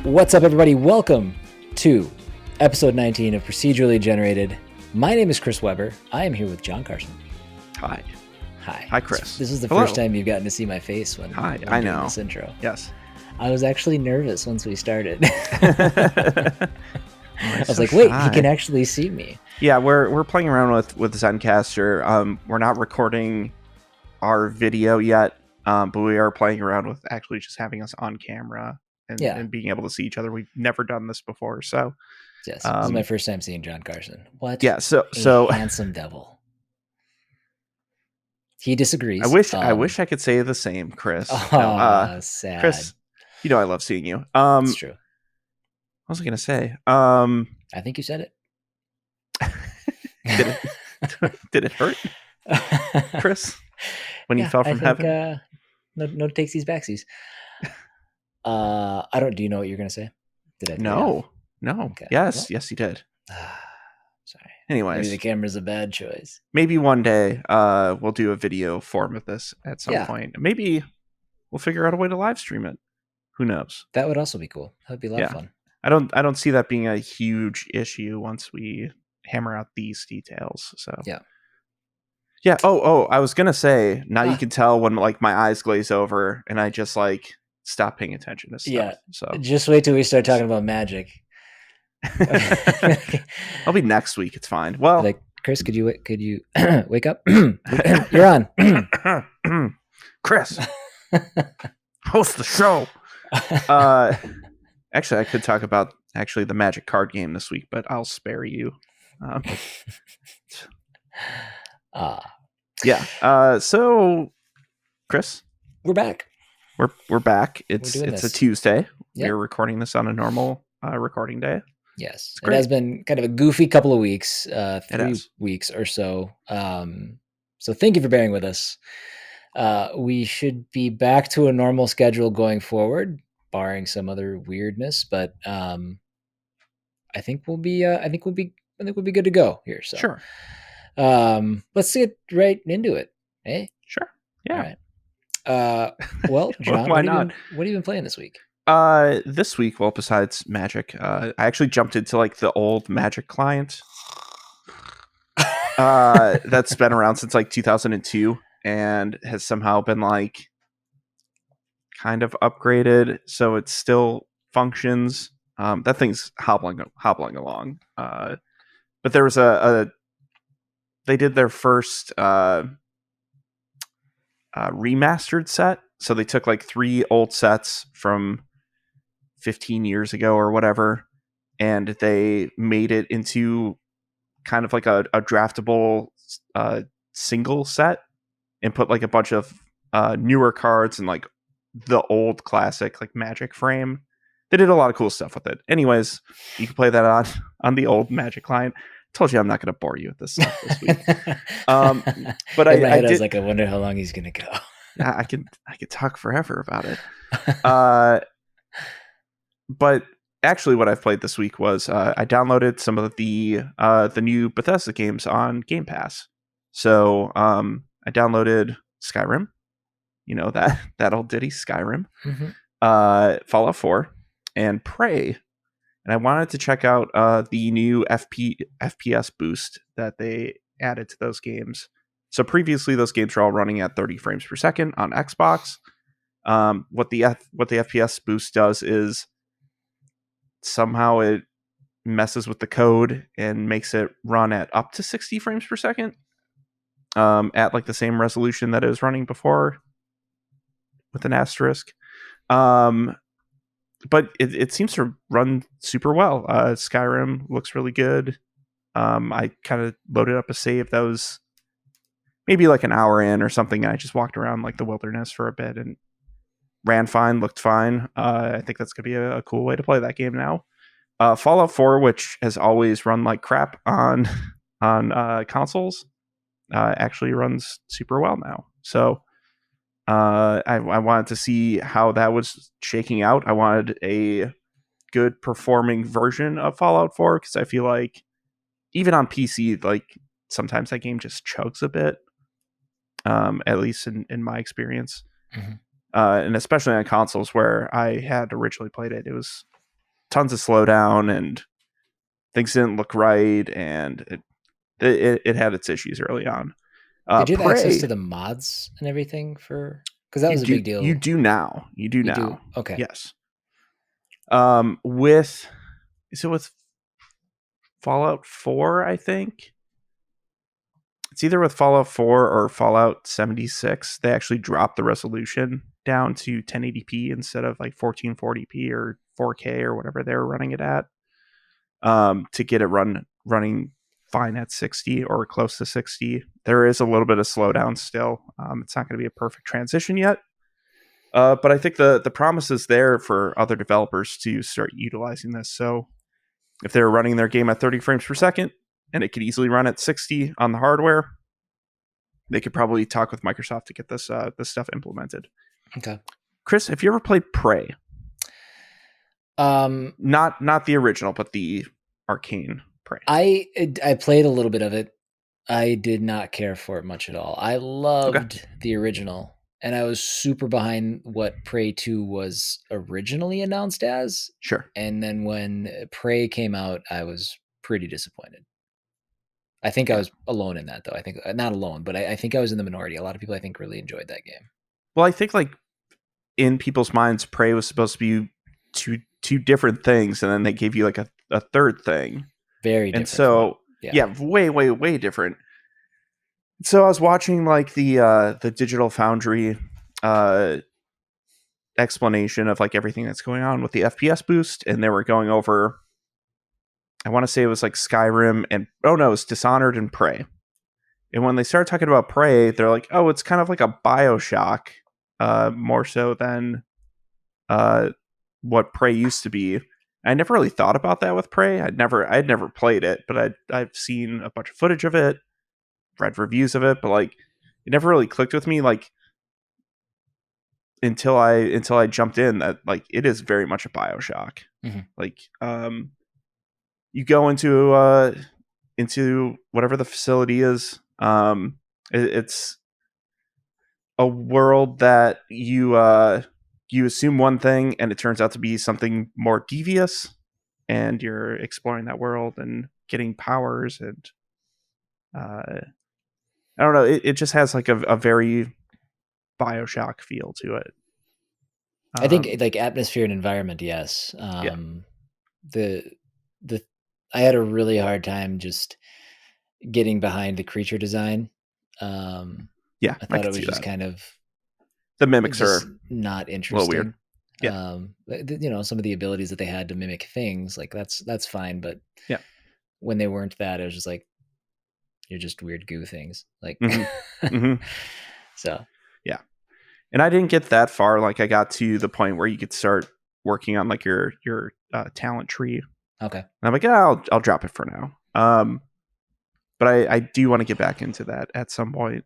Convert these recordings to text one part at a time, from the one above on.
What's up, everybody? Welcome to episode 19 of Procedurally Generated. My name is Chris Weber. I am here with John Carson. Hi. Hi. Hi, Chris. This is the Hello. first time you've gotten to see my face when Hi. when I doing know. this intro. Yes. I was actually nervous once we started. I I was like, wait, he can actually see me. Yeah, we're playing around with Zencaster. We're not recording our video yet, but we are playing around with actually just having us on camera and being able to see each other. We've never done this before, so yes, this is my first time seeing John Carson. What? Yeah, so handsome devil. He disagrees. I wish I could say the same, Chris. Sad. Chris, you know I love seeing you. It's true. What was I gonna say? I think you said it. Did it hurt, Chris, when you fell from heaven? No takes these backsies. I don't. Do you know what you're gonna say? Did I? No. Okay. Yes, you did. Sorry. Anyways, maybe the camera's a bad choice. Maybe one day we'll do a video form of this at some point. Maybe we'll figure out a way to live stream it. Who knows? That would also be cool. That would be a lot of fun. I don't see that being a huge issue once we hammer out these details. So yeah. Oh, I was gonna say, now you can tell when like my eyes glaze over and I just like stop paying attention to stuff. Yeah. So just wait till we start talking about magic. I'll be next week. It's fine. Well, like, Chris, could you wake up? You're on. Chris, host the show. Actually, I could talk about the Magic card game this week, but I'll spare you. So, Chris, we're back. We're back. It's a Tuesday. Yep. We're recording this on a normal recording day. Yes, it has been kind of a goofy couple of weeks, 3 weeks or so. So thank you for bearing with us. We should be back to a normal schedule going forward, barring some other weirdness. But I think we'll be good to go here. So sure. Let's get right into it. Hey, sure. Yeah. All right. Well, John, why not? What have you been playing this week? This week, well, besides Magic, I actually jumped into like the old Magic client. That's been around since like 2002 and has somehow been like kind of upgraded, so it still functions. That thing's hobbling along. But there was they did their first remastered set, so they took like 3 old sets from 15 years ago or whatever, and they made it into kind of like a draftable single set and put like a bunch of newer cards and like the old classic like Magic frame. They did a lot of cool stuff with it. Anyways, you can play that on the old Magic client. Told you I'm not going to bore you with this stuff this week. But I was like, I wonder how long he's going to go. I could talk forever about it. But actually, what I've played this week was I downloaded some of the new Bethesda games on Game Pass. So I downloaded Skyrim, you know that old ditty Skyrim, Fallout 4, and Prey. And I wanted to check out the new FPS boost that they added to those games. So previously, those games were all running at 30 frames per second on Xbox. What the FPS boost does is somehow it messes with the code and makes it run at up to 60 frames per second at like the same resolution that it was running before with an asterisk. But it seems to run super well. Skyrim looks really good. I kind of loaded up a save that was maybe like an hour in or something. I just walked around like the wilderness for a bit and ran fine, looked fine. I think that's going to be a cool way to play that game now. Fallout 4, which has always run like crap on consoles, actually runs super well now. So I wanted to see how that was shaking out. I wanted a good performing version of Fallout 4 because I feel like even on PC, like sometimes that game just chugs a bit. At least in my experience. Mm-hmm. And especially on consoles where I had originally played it, it was tons of slowdown and things didn't look right, and it had its issues early on. Did you have access Prey, to the mods and everything for? Because that was a big deal. You do now. You do now. Okay. Yes. With Fallout 4, I think. It's either with Fallout 4 or Fallout 76. They actually dropped the resolution down to 1080p instead of like 1440p or 4K or whatever they were running it at, to get it running fine at 60 or close to 60. There is a little bit of slowdown still. It's not going to be a perfect transition yet. But I think the promise is there for other developers to start utilizing this. So if they're running their game at 30 frames per second and it could easily run at 60 on the hardware, they could probably talk with Microsoft to get this stuff implemented. Okay. Chris, have you ever played Prey? Not the original, but the arcane Prey. I played a little bit of it. I did not care for it much at all. I loved the original, and I was super behind what Prey 2 was originally announced as. Sure. And then when Prey came out, I was pretty disappointed. I think I was alone in that, though. I think not alone, but I think I was in the minority. A lot of people, I think, really enjoyed that game. Well, I think like in people's minds, Prey was supposed to be two different things, and then they gave you like a third thing. Very different. And so way different. So I was watching like the Digital Foundry explanation of like everything that's going on with the FPS boost, and they were going over, I want to say it was like Skyrim and it's Dishonored and Prey. And when they started talking about Prey, they're like, oh, it's kind of like a BioShock, more so than what Prey used to be. I never really thought about that with Prey. I'd never played it, but I've seen a bunch of footage of it, read reviews of it, but like it never really clicked with me like until I jumped in that like it is very much a BioShock. Mm-hmm. Like you go into whatever the facility is. It's a world that you assume one thing and it turns out to be something more devious, and you're exploring that world and getting powers, and I don't know, it just has like a very BioShock feel to it. I think like atmosphere and environment, yes. I had a really hard time just getting behind the creature design. I thought it was just kind of, the mimics are not interesting. A little weird. Yeah. Some of the abilities that they had to mimic things, like that's fine, but yeah, when they weren't that, it was just like, you're just weird goo things. Like So yeah. And I didn't get that far. Like I got to the point where you could start working on like your talent tree. Okay. And I'm like, I'll drop it for now. But I do want to get back into that at some point.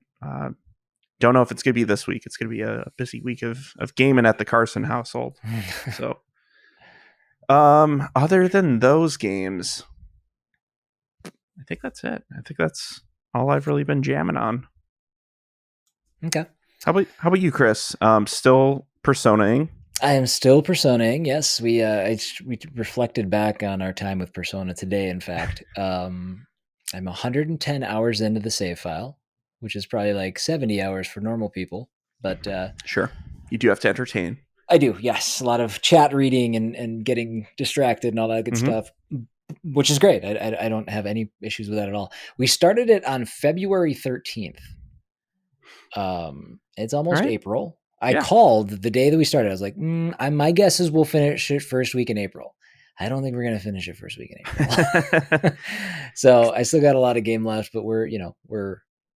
Don't know if it's going to be this week. It's going to be a busy week of gaming at the Carson household. So, other than those games, I think that's it. I think that's all I've really been jamming on. Okay. How about you, Chris? Still Personaing? I am still Personaing. Yes, we reflected back on our time with Persona today. In fact, I'm 110 hours into the save file, which is probably like 70 hours for normal people. But sure, you do have to entertain. I do, yes. A lot of chat reading and getting distracted and all that good stuff, which is great. I don't have any issues with that at all. We started it on February 13th. It's almost April. I called the day that we started. I was like, my guess is we'll finish it first week in April. I don't think we're going to finish it first week in April. So I still got a lot of game left, but we're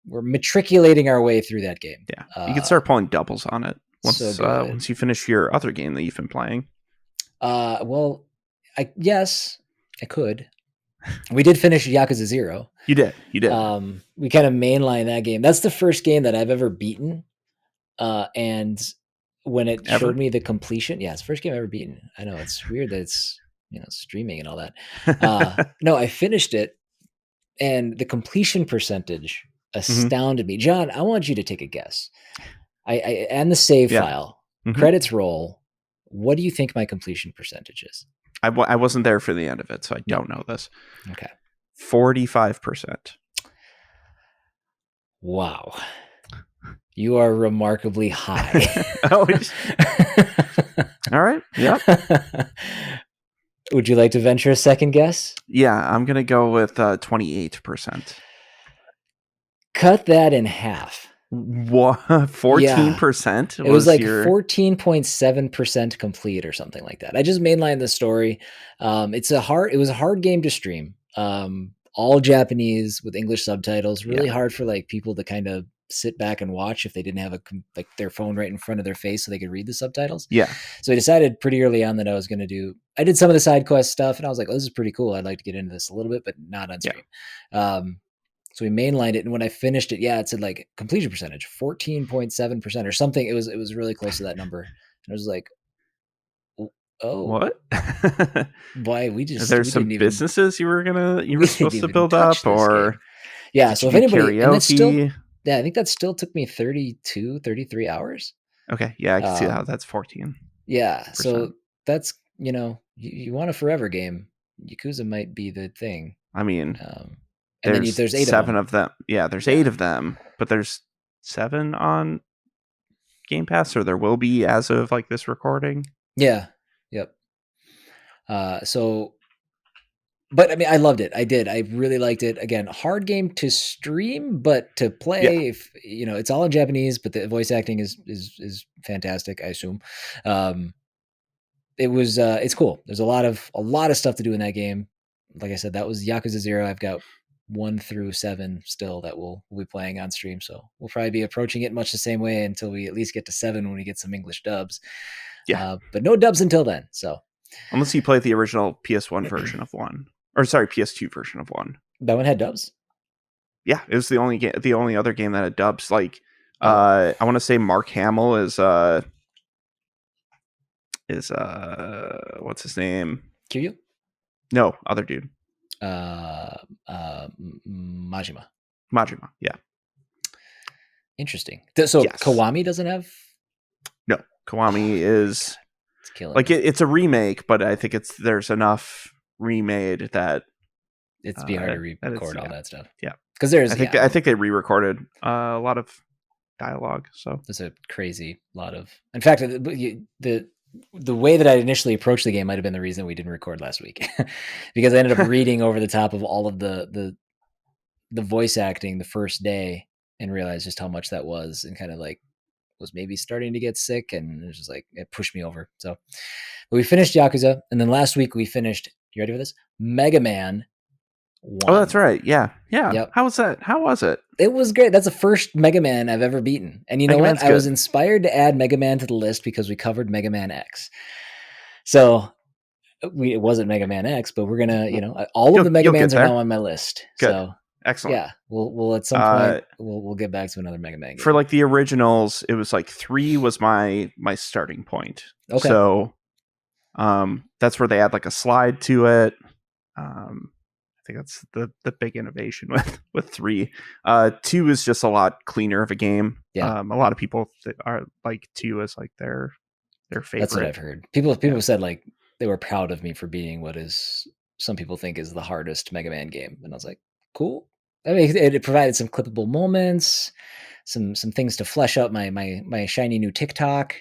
matriculating our way through that game. Yeah. You can start pulling doubles on it once you finish your other game that you've been playing. Well, yes, I could. We did finish Yakuza 0. You did. We kind of mainline that game. That's the first game that I've ever beaten. And when it showed me the completion, it's the first game I've ever beaten. I know it's weird that it's, streaming and all that. No, I finished it, and the completion percentage astounded me. John, I want you to take a guess. And the save file, credits roll. What do you think my completion percentage is? I wasn't there for the end of it, so I don't know this. Okay. 45%. Wow. You are remarkably high. Oh, all right. Yep. Would you like to venture a second guess? Yeah, I'm going to go with 28%. Cut that in half. What? 14% It was like your 14.7% complete or something like that. I just mainlined the story. It was a hard game to stream. All Japanese with English subtitles, really hard for like people to kind of sit back and watch if they didn't have like their phone right in front of their face so they could read the subtitles. Yeah. So I decided pretty early on that I did some of the side quest stuff and I was like, oh, this is pretty cool. I'd like to get into this a little bit, but not on stream. So we mainlined it, and when I finished it, it said like completion percentage 14.7% or something. It was really close to that number, and I was like, "Oh, what? Why There's some businesses you were supposed to build up, or yeah." So if anybody, karaoke? And that's still, I think that still took me 33 hours. Okay, yeah, I can see how that's 14. Yeah, so that's you want a forever game, Yakuza might be the thing. I mean. And then there's 8 of them. Yeah, there's 8 of them, but there's 7 on Game Pass, or there will be as of like this recording. Yeah. Yep. But I mean, I loved it. I did. I really liked it. Again, hard game to stream, but to play, if it's all in Japanese, but the voice acting is fantastic, I assume. It's cool. There's a lot of stuff to do in that game. Like I said, that was Yakuza 0. I've got 1 through 7 still that we'll be playing on stream. So we'll probably be approaching it much the same way until we at least get to 7 when we get some English dubs. Yeah. But no dubs until then. So unless you play the original PS1 version of 1, or sorry, PS2 version of 1. That one had dubs? Yeah, it was the only other game that had dubs. Like I want to say Mark Hamill is what's his name? Kiryu? No, other dude. Majima. Yeah. Interesting. So yes. Kiwami doesn't have? No, Kiwami is it's killing like it's a remake, but I think there's enough remade that it's be hard to record all that stuff. Yeah, because I think they re-recorded a lot of dialogue. So there's a crazy lot of. In fact, the way that I initially approached the game might have been the reason we didn't record last week, because I ended up reading over the top of all of the voice acting the first day and realized just how much that was, and kind of like was maybe starting to get sick, and it was just like it pushed me over. So, but we finished Yakuza, and then last week we finished. You ready for this? Mega Man 1. Oh, that's right. Yeah. Yep. How was that? How was it? It was great. That's the first Mega Man I've ever beaten. And you know what? I was inspired to add Mega Man to the list because we covered Mega Man X. So it wasn't Mega Man X, but we're gonna, all of the Mega Mans are now on my list. Good. So excellent. Yeah, we'll at some point we'll get back to another Mega Man game. For like the originals, it was like 3 was my starting point. Okay. So that's where they add like a slide to it. I think that's the big innovation with 3. 2 is just a lot cleaner of a game. Yeah. A lot of people are like 2 as like their favorite. That's what I've heard. People said like they were proud of me for being what is some people think is the hardest Mega Man game, and I was like, cool. I mean, it provided some clippable moments, some things to flesh out my shiny new TikTok.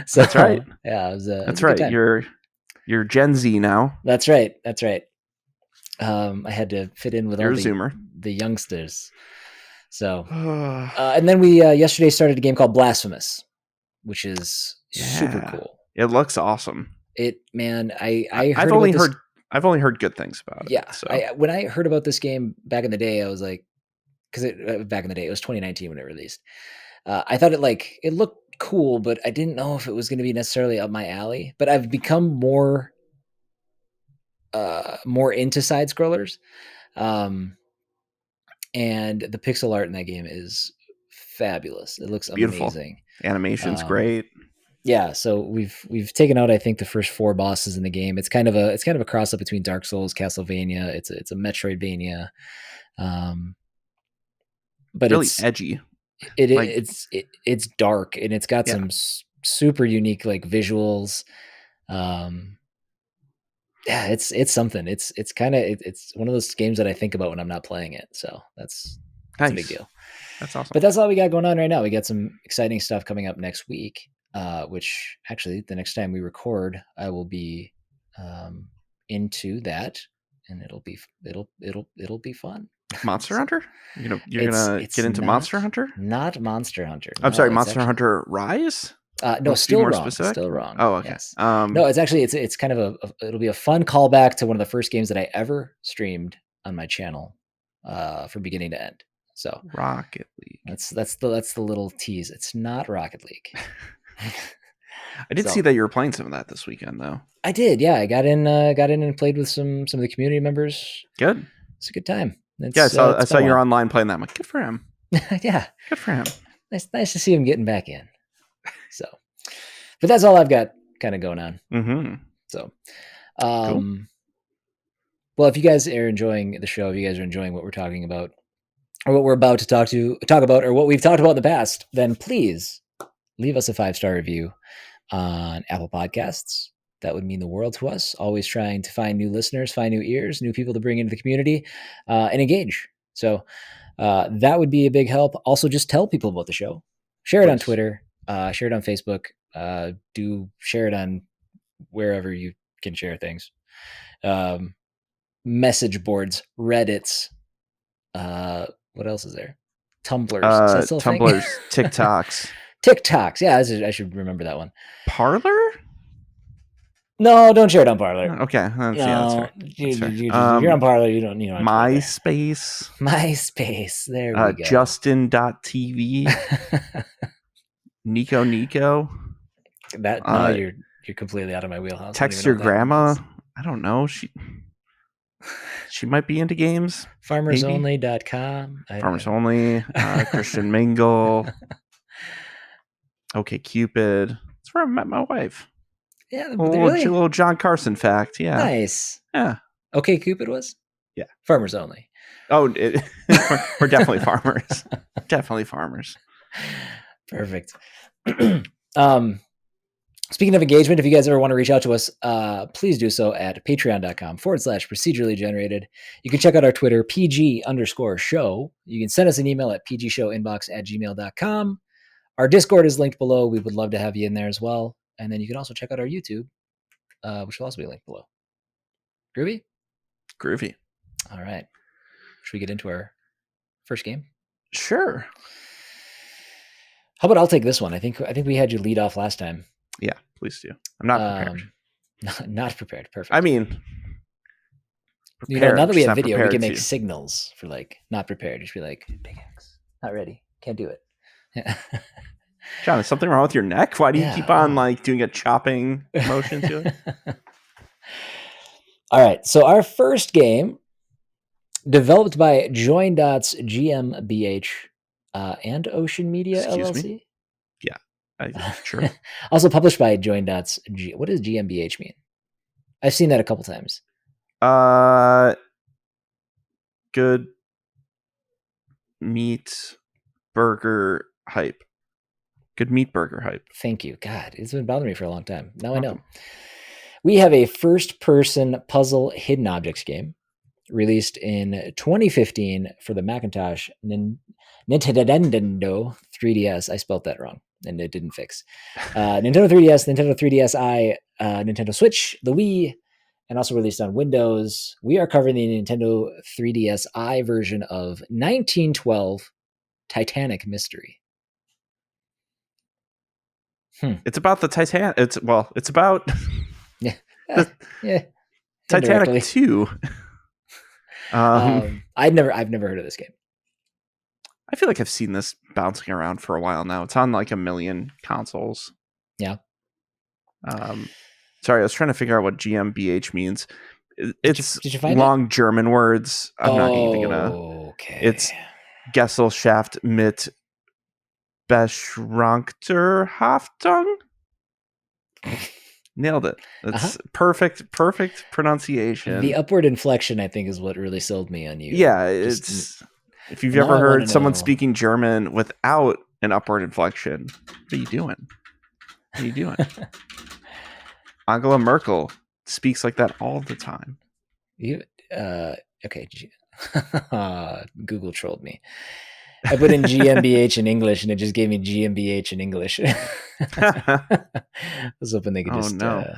So, that's right. Yeah, that's right. You're Gen Z now. That's right. I had to fit in with all the youngsters. So, and then we yesterday started a game called Blasphemous, which is super cool. It looks awesome. I've only heard good things about it. Yeah. So. When I heard about this game back in the day, I was like, back in the day, it was 2019 when it released. I thought it looked cool, but I didn't know if it was going to be necessarily up my alley. But I've become more into side scrollers, and the pixel art in that game is fabulous. It looks beautiful. Amazing. Animation's great. Yeah, so we've taken out I think the first 4 bosses in the game. It's kind of a cross up between Dark Souls, Castlevania. It's a Metroidvania, but really it's edgy. It's dark, and it's got some super unique like visuals. Yeah, it's something. It's kind of it's one of those games that I think about when I'm not playing it. So that's nice. a big deal. That's awesome. But that's all we got going on right now. We got some exciting stuff coming up next week, which actually the next time we record, I will be into that, and it'll be fun. Monster Hunter? You're gonna get into Monster Hunter? Not Monster Hunter. I'm sorry, Monster Hunter Rise? No, still wrong. Still wrong. Oh, okay. Yes. No, it's actually it's kind of it'll be a fun callback to one of the first games that I ever streamed on my channel, from beginning to end. So Rocket League. That's the little tease. It's not Rocket League. I did see that you were playing some of that this weekend, though. I did. Yeah, I got in and played with some of the community members. Good. It's a good time. I saw you online playing that. I'm like, good for him. Yeah, good for him. Nice to see him getting back in. So, but that's all I've got kind of going on. Mm-hmm. So, cool. Well, if you guys are enjoying the show, if you guys are enjoying what we're talking about, or what we're about to talk about, or what we've talked about in the past, then please leave us a 5-star review on Apple Podcasts. That would mean the world to us. Always trying to find new listeners, find new ears, new people to bring into the community, and engage. So that would be a big help. Also, just tell people about the show. Share it on Twitter. Share it on Facebook. Do share it on wherever you can share things. Message boards, Reddits. What else is there? Tumblrs. Tumblrs, TikToks. TikToks. Yeah, I should remember that one. Parlor? No, don't share it on Parlor. Okay. That's fair. You're on Parlor. You don't MySpace. MySpace. There we go. Justin.tv. Nico. You're completely out of my wheelhouse. Text your grandma. I don't know. She might be into games. Farmersonly.com. Farmers Only. Christian Mingle. Okay, Cupid. That's where I met my wife. Yeah, little John Carson fact. Yeah, nice. Yeah. Okay, Cupid was. Yeah. Farmers Only. Oh, we're definitely farmers. Definitely farmers. Perfect. Speaking of engagement, if you guys ever want to reach out to us, please do so at patreon.com/procedurally generated. You can check out our Twitter, PG_show. You can send us an email at pgshowinbox@gmail.com. Our Discord is linked below. We would love to have you in there as well. And then you can also check out our YouTube, which will also be linked below. Groovy? Groovy. All right. Should we get into our first game? Sure. How about I'll take this one? I think we had you lead off last time. Yeah, please do. I'm not prepared. Not prepared. Perfect. I mean, prepared, now that we have video, we can make signals for like not prepared. Just be like, big X, not ready, can't do it. Yeah. John, is something wrong with your neck? Why do you keep on like doing a chopping motion to it? All right. So our first game, developed by Join.'s GmbH and Ocean Media LLC. Me? Yeah, sure. Also published by Join.'s What does GmbH mean? I've seen that a couple times. Good meat burger hype. Good meat burger hype. Thank you. God, it's been bothering me for a long time. Now I know. We have a first-person puzzle hidden objects game released in 2015 for the Macintosh Nintendo 3DS. I spelled that wrong, and it didn't fix. Nintendo 3DS, Nintendo 3DSi, Nintendo Switch, the Wii, and also released on Windows. We are covering the Nintendo 3DSi version of 1912 Titanic Mystery. It's about the Titanic. It's about Titanic II. I've never heard of this game. I feel like I've seen this bouncing around for a while now. It's on like a million consoles. Yeah. Sorry, I was trying to figure out what GmbH means. It's did you find long German words. I'm not even gonna. Okay. It's Gesellschaft mit Beschränkter Nailed it. That's perfect pronunciation. The upward inflection, I think, is what really sold me on you. Yeah, it's if you've ever heard someone speaking German without an upward inflection, what are you doing? Angela Merkel speaks like that all the time. You okay? Google trolled me. I put in GmbH in English, and it just gave me GmbH in English. I was hoping they could just. No.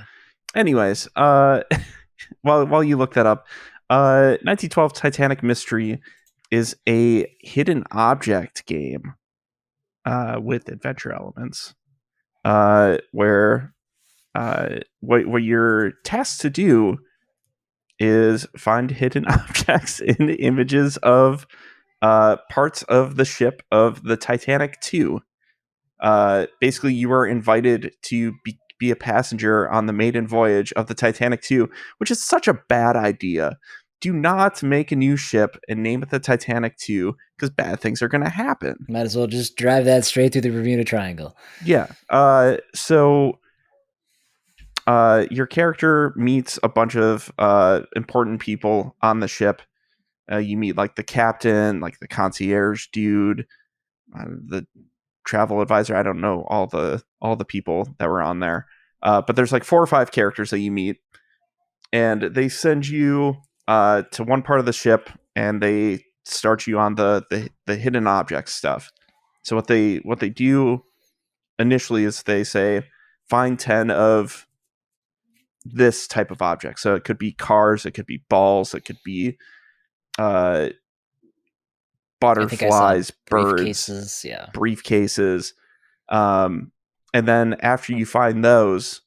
Anyways, while you look that up, 1912 Titanic Mystery is a hidden object game with adventure elements, where what you're tasked to do is find hidden objects in images of parts of the ship of the Titanic II. Basically, you are invited to be a passenger on the maiden voyage of the Titanic II, which is such a bad idea. Do not make a new ship and name it the Titanic II, because bad things are going to happen. Might as well just drive that straight through the Bermuda Triangle. Yeah. So your character meets a bunch of important people on the ship. You meet like the captain, like the concierge dude, the travel advisor. I don't know all the people that were on there, but there's like 4 or 5 characters that you meet, and they send you to one part of the ship, and they start you on the hidden object stuff. So what they do initially is they say find 10 of this type of object. So it could be cars, it could be balls, it could be butterflies, birds, briefcases. And then after you find those,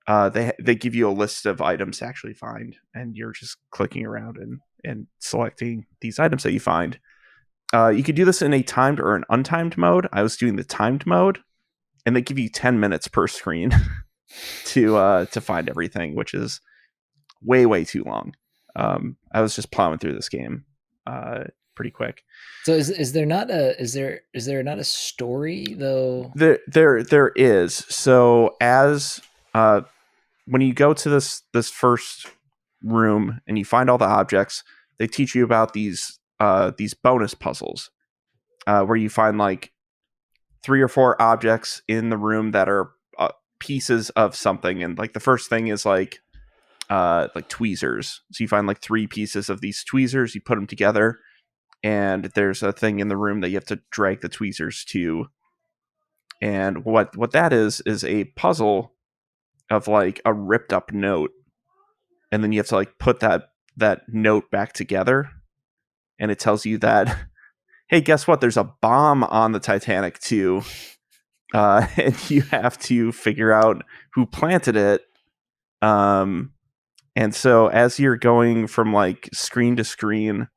they give you a list of items to actually find, and you're just clicking around and selecting these items that you find. You could do this in a timed or an untimed mode. I was doing the timed mode, and they give you 10 minutes per screen to find everything, which is way too long. I was just plowing through this game pretty quick. So is there not a story though? There is. So as when you go to this first room and you find all the objects, they teach you about these bonus puzzles where you find like 3 or 4 objects in the room that are pieces of something, and like the first thing is like tweezers. So you find like 3 pieces of these tweezers, you put them together, and there's a thing in the room that you have to drag the tweezers to. And what that is a puzzle of like a ripped up note, and then you have to like put that note back together, and it tells you that, hey, guess what? There's a bomb on the Titanic II, and you have to figure out who planted it. And so as you're going from like screen to screen,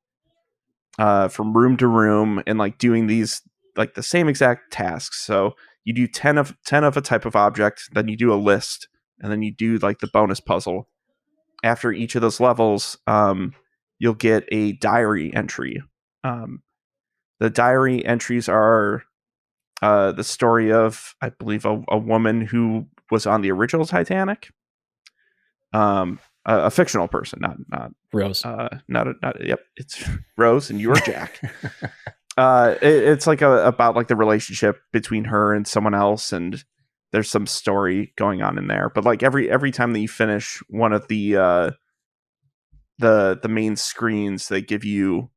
from room to room, and like doing these like the same exact tasks. So you do 10 of a type of object, then you do a list, and then you do like the bonus puzzle. After each of those levels, you'll get a diary entry. The diary entries are the story of, I believe, a woman who was on the original Titanic. A fictional person, not Rose. Yep, it's Rose, and you're Jack. It's like about like the relationship between her and someone else, and there's some story going on in there. But like every time that you finish one of the main screens, they give you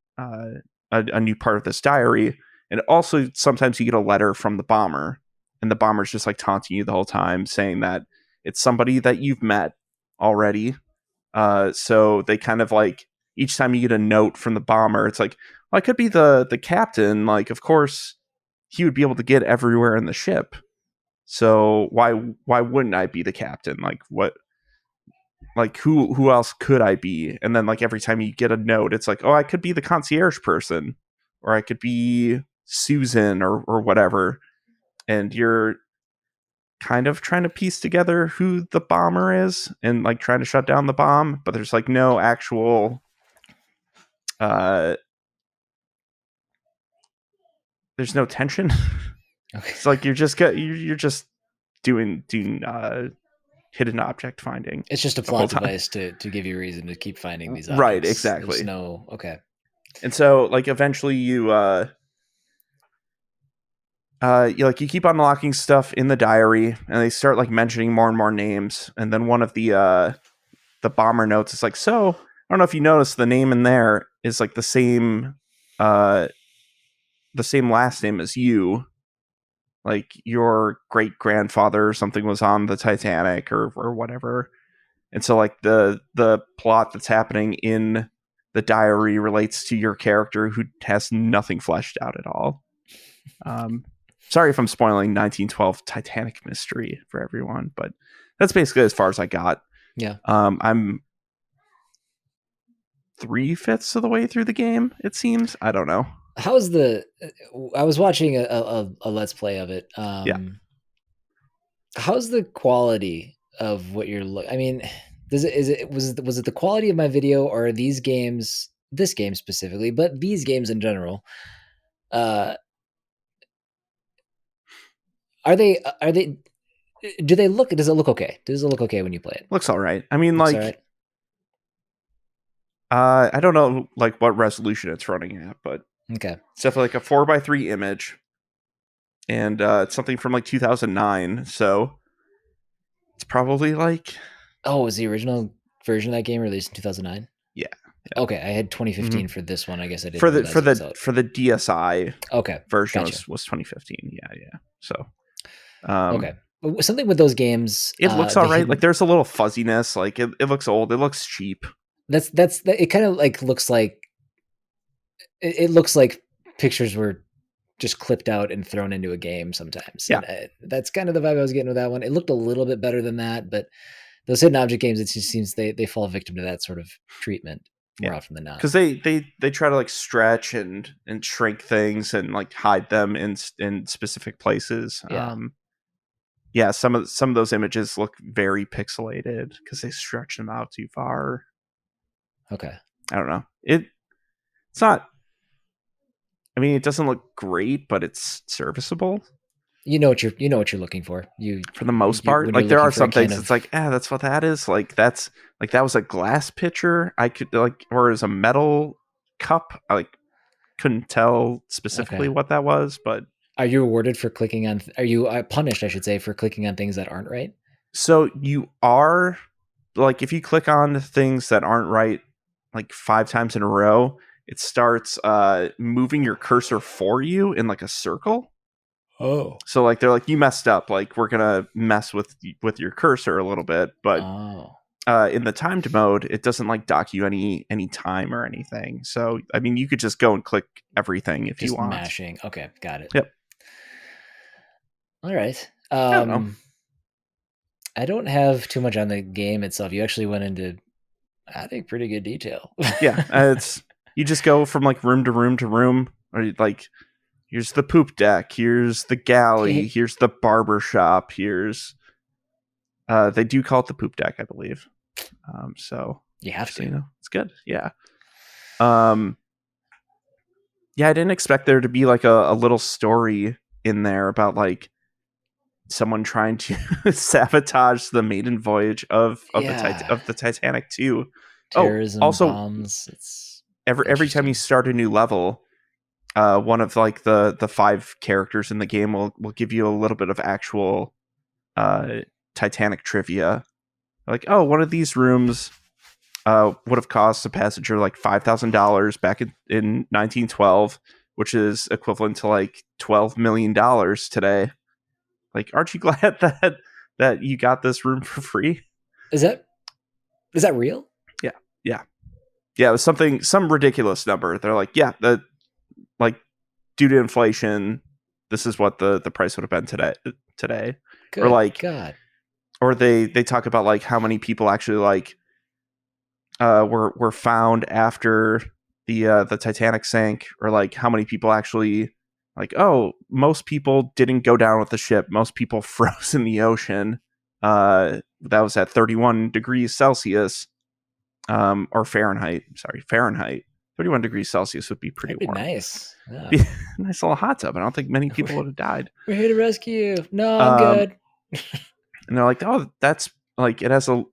a new part of this diary, and also sometimes you get a letter from the bomber, and the bomber's just like taunting you the whole time, saying that it's somebody that you've met already. So they kind of like, each time you get a note from the bomber, it's like, well, I could be the captain. Like, of course, he would be able to get everywhere in the ship. So why wouldn't I be the captain? Like, what? Like, who else could I be? And then like every time you get a note, it's like, oh, I could be the concierge person, or I could be Susan, or whatever. And you're kind of trying to piece together who the bomber is and like trying to shut down the bomb, but there's like no actual there's no tension. Okay. It's like you're just doing hidden object finding. It's just a plot device to give you a reason to keep finding these objects. Right, exactly. There's no okay. And so like eventually you keep unlocking stuff in the diary, and they start like mentioning more and more names, and then one of the the bomber notes. It's like, so I don't know if you noticed the name in there is like the same last name as you. Like your great grandfather or something was on the Titanic or whatever. And so like the plot that's happening in the diary relates to your character who has nothing fleshed out at all. Sorry if I'm spoiling 1912 Titanic mystery for everyone, but that's basically as far as I got. Yeah. I'm 3/5 of the way through the game, it seems. I don't know. How's the? I was watching a let's play of it. Yeah. How's the quality of what you're looking? I mean, was it the quality of my video, or are these games, this game specifically, but these games in general, are they? Do they look? Does it look okay? Does it look okay when you play it? Looks all right. I mean, Looks like, all right? I don't know like what resolution it's running at, but Okay. it's definitely like a 4:3 image, and it's something from like 2009, so it's probably like. Oh, was the original version of that game released in 2009? Yeah. Okay, I had 2015 for this one. I guess I didn't for the realize it was out. for the DSi Okay, version gotcha. was 2015. Yeah. So okay, something with those games. It looks all right. Like there's a little fuzziness. Like it looks old. It looks cheap. It kind of like looks like it looks like pictures were just clipped out and thrown into a game sometimes. Yeah, And that's kind of the vibe I was getting with that one. It looked a little bit better than that, but those hidden object games, it just seems they fall victim to that sort of treatment more often than not. Because they try to like stretch and shrink things and like hide them in specific places. Yeah. Some of those images look very pixelated because they stretch them out too far. Okay. I don't know. It's not. I mean, it doesn't look great, but it's serviceable. You know what you're looking for. For the most part, like there are some things. It's like, that's what that is. Like that was a glass pitcher. I could like, or is a metal cup. I like couldn't tell specifically what that was, but are you rewarded for clicking on? Are you punished, I should say, for clicking on things that aren't right? So you are, like, if you click on things that aren't right, like 5 times in a row, it starts moving your cursor for you in like a circle. Oh. So like they're like, you messed up. Like we're gonna mess with your cursor a little bit, but in the timed mode, it doesn't like dock you any time or anything. So I mean, you could just go and click everything if you want. Mashing. Okay, got it. Yep. All right. I don't know. I don't have too much on the game itself. You actually went into, I think, pretty good detail. Yeah, it's you just go from like room to room to room, or like here's the poop deck, here's the galley, here's the barber shop, here's they do call it the poop deck, I believe. So you have to. You know, it's good. Yeah. Yeah, I didn't expect there to be like a little story in there about like someone trying to sabotage the maiden voyage of the Titanic II. Terrorism, also bombs. It's every time you start a new level, one of like the 5 characters in the game will give you a little bit of actual Titanic trivia. Like, oh, one of these rooms would have cost a passenger like $5,000 back in 1912, which is equivalent to like $12 million today. Like, aren't you glad that you got this room for free? Is that real? Yeah. It was some ridiculous number. They're like, yeah, like due to inflation, this is what the price would have been today. Good or like God. Or they talk about like how many people actually like were found after the Titanic sank, or like how many people actually like, oh, most people didn't go down with the ship. Most people froze in the ocean. That was at 31 degrees Celsius, or Fahrenheit. Sorry, Fahrenheit. 31 degrees Celsius would be pretty That'd be warm. Nice. Yeah. Be a nice little hot tub. I don't think many people would have died. We're here to rescue you. No, I'm good. And they're like, oh, that's like, it has a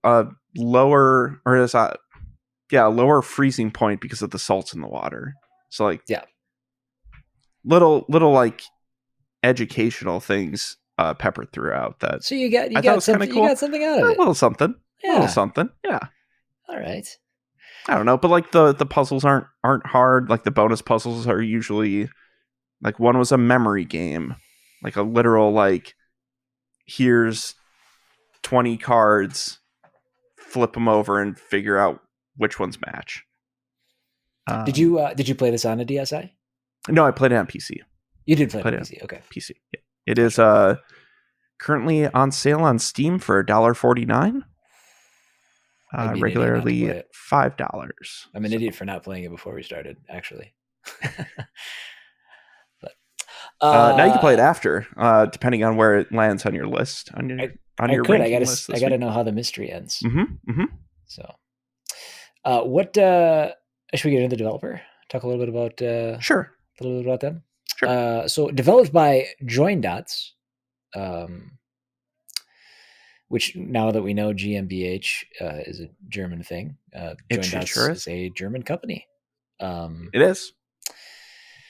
lower, or it has a lower freezing point because of the salts in the water. So like, yeah, little like educational things peppered throughout that. So you got something. Cool. You got something out of it. A little something. Yeah. A little something. Yeah. All right. I don't know, but like the puzzles aren't hard. Like the bonus puzzles are usually like one was a memory game, like a literal like here's 20 cards, flip them over and figure out which ones match. Did you play this on a DSi? No, I played it on PC. You did play it Played on it PC. Okay. PC. Yeah. It is currently on sale on Steam for $1.49. I'd be an idiot not to Regularly play it. $5. I'm an idiot for not playing it before we started, actually. But now you can play it after, depending on where it lands on your list, on your ranking list. I gotta know how the mystery ends. Mm-hmm, mm-hmm. So, what should we get into the developer? Talk a little bit about sure, a little bit about them. Sure. So developed by Join Dots, which now that we know GmbH is a German thing, Join Dots sure is a German company. It is.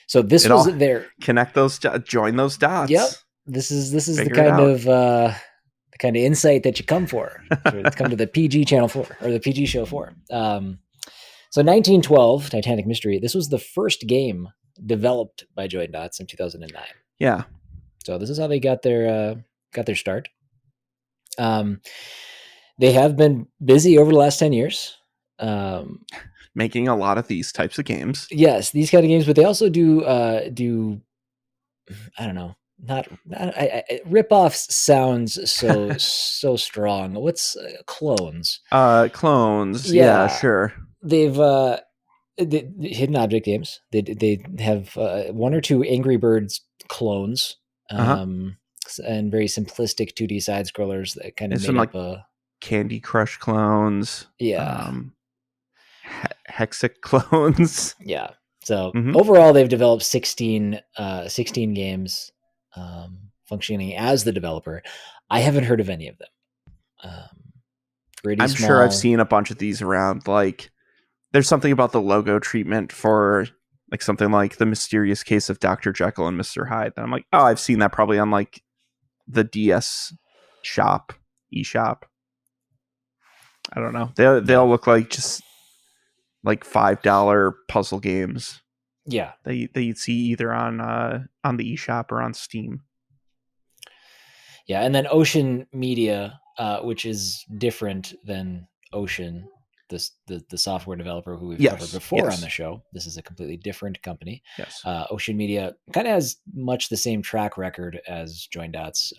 So this was their connect those, join those dots. Yep. This is the kind of insight that you come for. Come to the PG channel for, or the PG show for. So 1912, Titanic Mystery. This was the first game developed by Join Dots in 2009. Yeah. So this is how they got their start. They have been busy over the last 10 years. Making a lot of these types of games. Yes, these kind of games, but they also do I don't know, not rip-offs sounds so strong. What's clones? Clones. Yeah, sure. They've the hidden object games. They have one or two Angry Birds clones, and very simplistic 2D side scrollers that kind of made up a Candy Crush clones. Yeah. Hexic clones. Yeah. So overall, they've developed 16 games, functioning as the developer. I haven't heard of any of them. I'm sure I've seen a bunch of these around. Like, there's something about the logo treatment for like something like The Mysterious Case of Dr. Jekyll and Mr. Hyde. And I'm like, oh, I've seen that probably on like the DS shop, eShop. I don't know. They all look like just like $5 puzzle games. Yeah, that you'd see either on the eShop or on Steam. Yeah, and then Ocean Media, which is different than Ocean, the software developer who we've covered before on the show. This is a completely different company. Yes. Ocean Media kind of has much the same track record as Join Dots.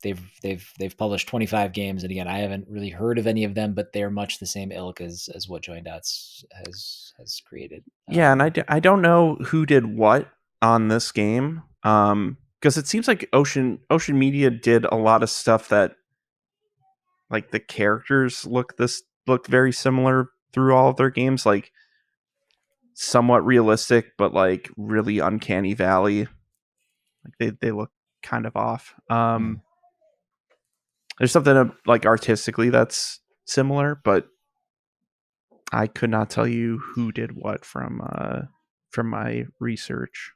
They've published 25 games, and again, I haven't really heard of any of them, but they're much the same ilk as what Join Dots has created. Yeah, and I don't know who did what on this game, because it seems like Ocean Media did a lot of stuff that, like, the characters look very similar through all of their games, like somewhat realistic, but like really uncanny valley. Like they look kind of off. There's something like artistically that's similar, but I could not tell you who did what from my research.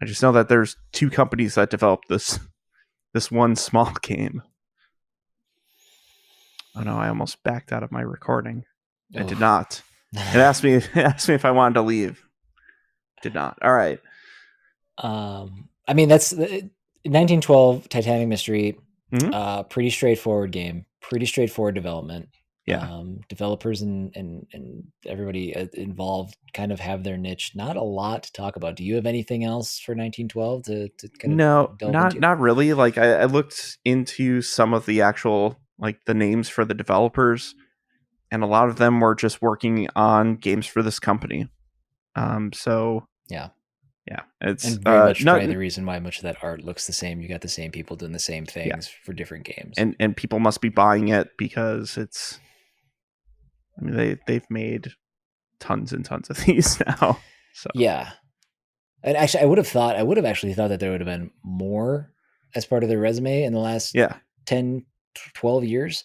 I just know that there's two companies that developed this one small game. Oh no, I almost backed out of my recording. I did not. It asked me if I wanted to leave. Did not. All right. I mean, that's 1912 Titanic Mystery. Pretty straightforward game. Pretty straightforward development. Yeah. Developers and everybody involved kind of have their niche. Not a lot to talk about. Do you have anything else for 1912 to kind of delve into? Not really. Like I looked into some of the actual, like, the names for the developers, and a lot of them were just working on games for this company. So yeah, it's and very much probably the reason why much of that art looks the same. You got the same people doing the same things for different games, and people must be buying it because it's. I mean, they've made tons and tons of these now. So yeah, and actually, I would have actually thought that there would have been more as part of their resume in the last 10, 12 years.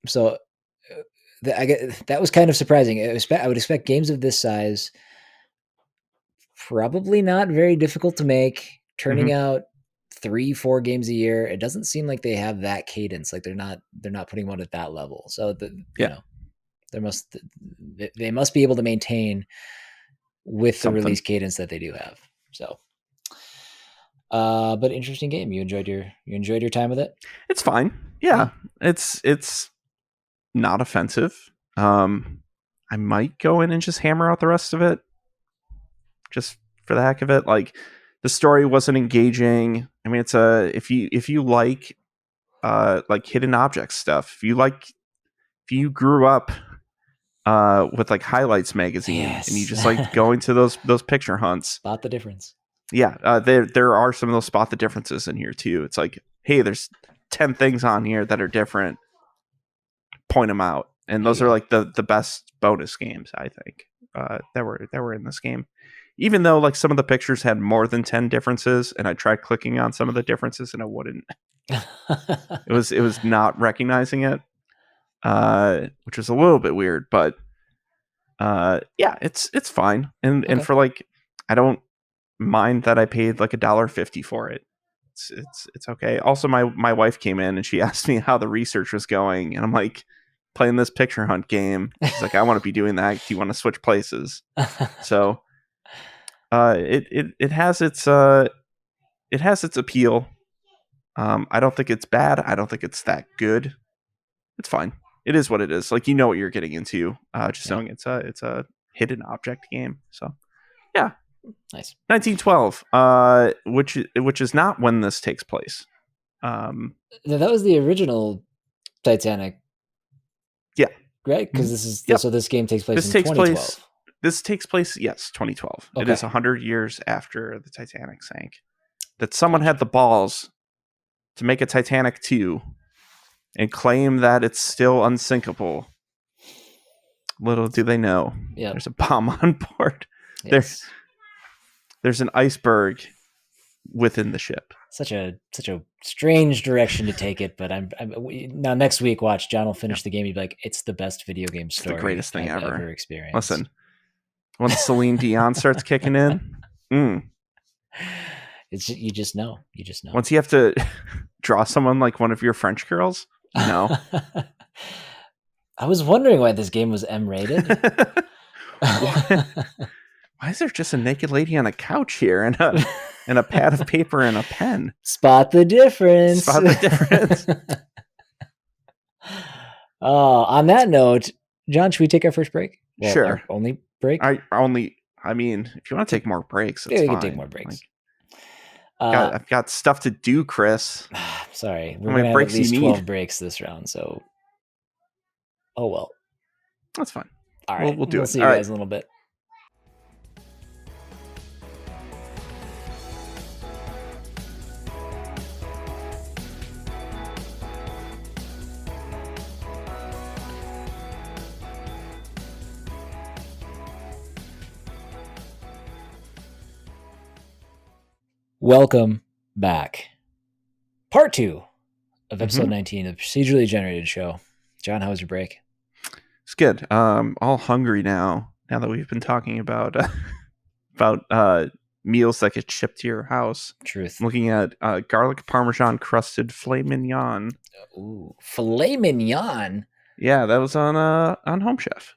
So that was kind of surprising. I would expect games of this size probably not very difficult to make, turning out 3-4 games a year. It doesn't seem like they have that cadence. Like they're not putting one at that level. So you know, they must be able to maintain with the release cadence that they do have. So, but interesting game. You enjoyed your time with it? It's fine. Yeah. It's not offensive. I might go in and just hammer out the rest of it, just for the heck of it. Like, the story wasn't engaging. I mean, it's if you like hidden object stuff, if you grew up with like Highlights magazine, and you just like going to those picture hunts, spot the difference. Yeah, there are some of those spot the differences in here too. It's like, hey, there's 10 things on here that are different. Point them out, and those are like the best bonus games, I think, that were in this game. Even though like some of the pictures had more than 10 differences, and I tried clicking on some of the differences and it wouldn't. it was not recognizing it, which was a little bit weird, but yeah, it's fine. And for like, I don't mind that I paid like $1.50 for it. It's okay. Also, my wife came in and she asked me how the research was going, and I'm like, playing this picture hunt game. She's like, I want to be doing that. Do you want to switch places? So it has its appeal. I don't think it's bad. I don't think it's that good. It's fine. It is what it is. Like, you know what you're getting into. Just knowing it's a hidden object game. So yeah. Nice. 1912, which is not when this takes place. That was the original Titanic. Yeah. Right? Because this is so this game takes place in 2012. This takes place, yes, 2012. Okay. It is 100 years after the Titanic sank. That someone had the balls to make a Titanic II and claim that it's still unsinkable. Little do they know, there's a bomb on board. Yes. There's an iceberg within the ship. Such a strange direction to take it, but now next week, watch, John will finish the game. He'd be like, "It's the best video game story, the greatest thing I've ever experienced." Listen, when Celine Dion starts kicking in, you just know. Once you have to draw someone like one of your French girls, I was wondering why this game was M-rated. Why is there just a naked lady on a couch here and a pad of paper and a pen? Spot the difference. On that note, John, should we take our first break? Well, sure. Our only break? I mean, if you want to take more breaks, that's fine. We can take more breaks. I've got stuff to do, Chris. Sorry. We're going to have at least 12 breaks this round, so... Oh, well. That's fine. All right. We'll do it. We'll see you guys in a little bit. Welcome back. Part 2 of episode 19 of the Procedurally Generated show. John, how was your break? It's good. All hungry now that we've been talking about meals that get shipped to your house. Truth. I'm looking at garlic parmesan crusted filet mignon. Ooh, filet mignon? Yeah, that was on Home Chef.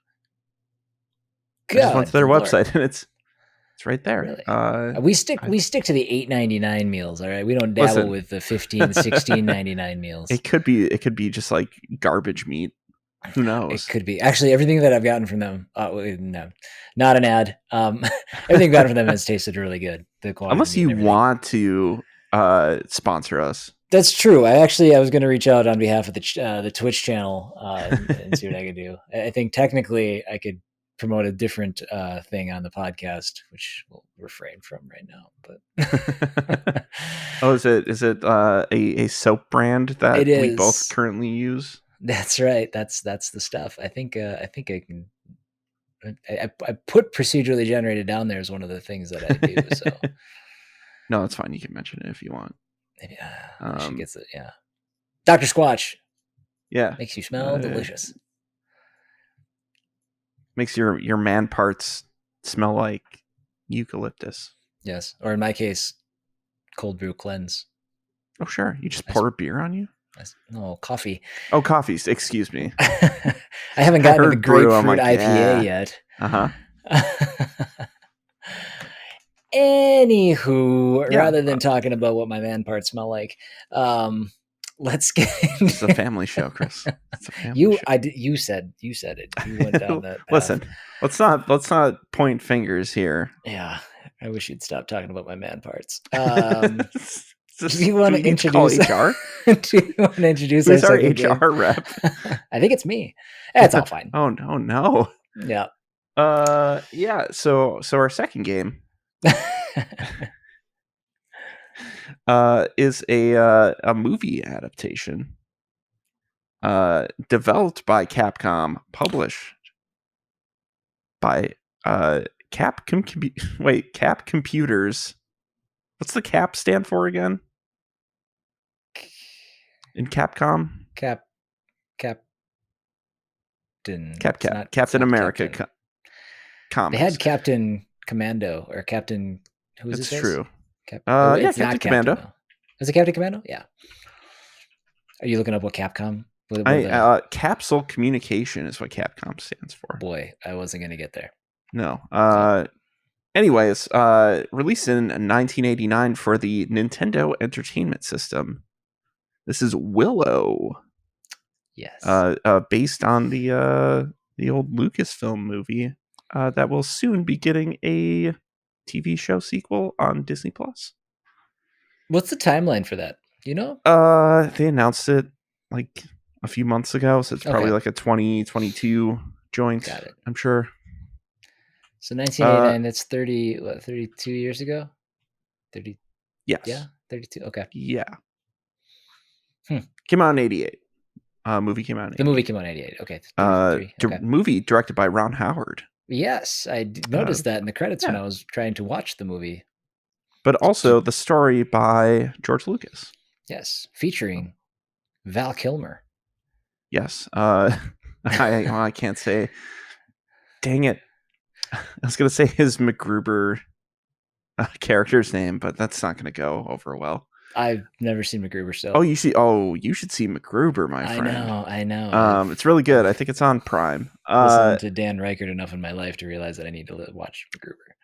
Good. I just went to their website and it's right there. Really? We stick to the $8.99 meals. All right, we don't dabble with the $15, $16.99 meals. It could be just like garbage meat. Who knows? It could be. Actually, everything that I've gotten from them, no, not an ad. Everything I've gotten from them has tasted really good. The quality. Unless you want to sponsor us. That's true. I was going to reach out on behalf of the Twitch channel and see what I could do. I think technically I could promote a different thing on the podcast, which we'll refrain from right now. But oh, is it a soap brand that we both currently use? That's right. That's the stuff. I think I can. I put Procedurally Generated down there as one of the things that I do. So no, it's fine. You can mention it if you want. Maybe she gets it. Yeah, Dr. Squatch. Yeah, makes you smell delicious. Makes your man parts smell like eucalyptus. Yes, or in my case, cold brew cleanse. Oh, sure. You just pour a beer on you? No, coffee. Oh, coffees. Excuse me. I haven't gotten to the grapefruit IPA yet. Uh-huh. Anywho, rather than talking about what my man parts smell like, let's get This is a family show, Chris. It's a family show. You said it. You went down that path. Listen, let's not point fingers here. Yeah, I wish you'd stop talking about my man parts. Do you want to introduce HR? Do you want to introduce Who's our HR rep? I think it's me. It's all fine. Oh no. Yeah. Yeah. So our second game is a movie adaptation developed by Capcom, published by Cap Computers. What's the Cap stand for again? In Capcom? Captain America comics. They had Captain Commando or Captain. Who is it? That's true. It's Captain Commando. Is it Captain Commando? Yeah. Are you looking up what Capcom? Capsule Communication is what Capcom stands for. Boy, I wasn't going to get there. No. Anyways, released in 1989 for the Nintendo Entertainment System. This is Willow. Yes. Based on the old Lucasfilm movie that will soon be getting a TV show sequel on Disney Plus. What's the timeline for that? Do you know? They announced it like a few months ago, so it's probably like a 2022 joint. Got it. I'm sure. So 1989, that's 32 years ago? 30. Yes. Yeah, 32. Okay. Yeah. Came out in 88. Movie came out in 88. The movie came out in 88. Okay. Okay. Movie directed by Ron Howard. Yes, I noticed that in the credits when I was trying to watch the movie. But also the story by George Lucas. Yes, featuring Val Kilmer. Yes. I can't say. Dang it. I was going to say his MacGruber character's name, but that's not going to go over well. I've never seen MacGruber, so. Oh, you should see MacGruber, my friend. I know. It's really good. I think it's on Prime. Listened to Dan Reichert enough in my life to realize that I need to watch MacGruber.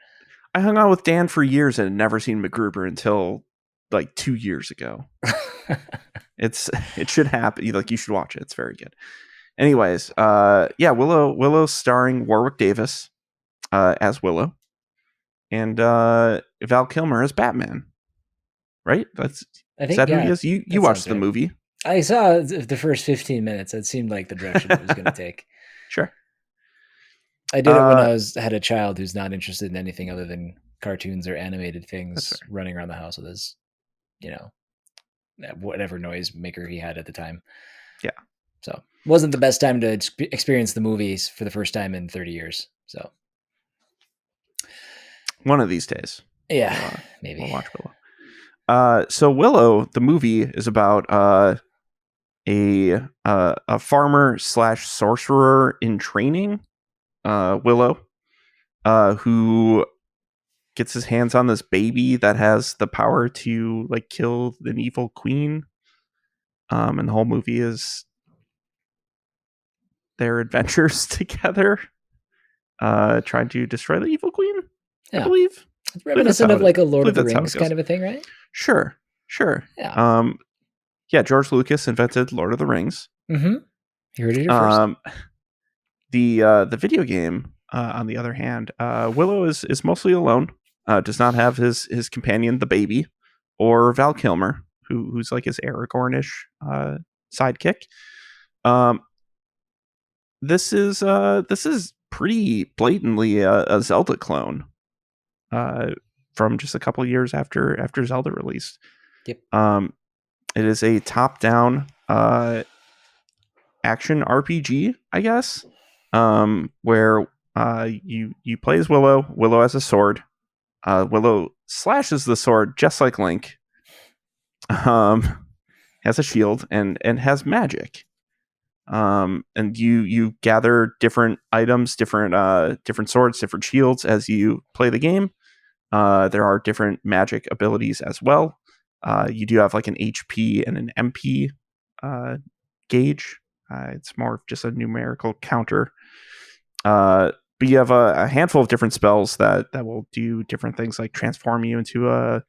I hung out with Dan for years and had never seen MacGruber until like 2 years ago. It should happen. You should watch it. It's very good. Anyways, Willow starring Warwick Davis as Willow, and Val Kilmer as Batman. Right? Is that who he is? You watched the movie. I saw the first 15 minutes. It seemed like the direction it was going to take. Sure. I did it when I had a child who's not interested in anything other than cartoons or animated things, running around the house with his, whatever noise maker he had at the time. Yeah. So it wasn't the best time to experience the movies for the first time in 30 years. So one of these days. Yeah, maybe. We'll watch Willow. So Willow, the movie, is about a farmer / sorcerer in training, Willow, who gets his hands on this baby that has the power to kill an evil queen. And the whole movie is their adventures together, trying to destroy the evil queen. Yeah. I believe. It's reminiscent of a Lord of the Rings kind of a thing, right? Sure. Yeah. George Lucas invented Lord of the Rings. Mm-hmm. You heard it here first. The video game, on the other hand, Willow is mostly alone. Does not have his companion, the baby, or Val Kilmer, who's like his Aragornish sidekick. This is pretty blatantly a Zelda clone. From just a couple years after Zelda released. Yep. It is a top-down action RPG, I guess, where you play as Willow. Willow has a sword. Willow slashes the sword just like Link. Has a shield and has magic. And you gather different items, different swords, different shields as you play the game. There are different magic abilities as well. You do have like an HP and an MP gauge. It's more of just a numerical counter. But you have a handful of different spells that will do different things, like transform you into a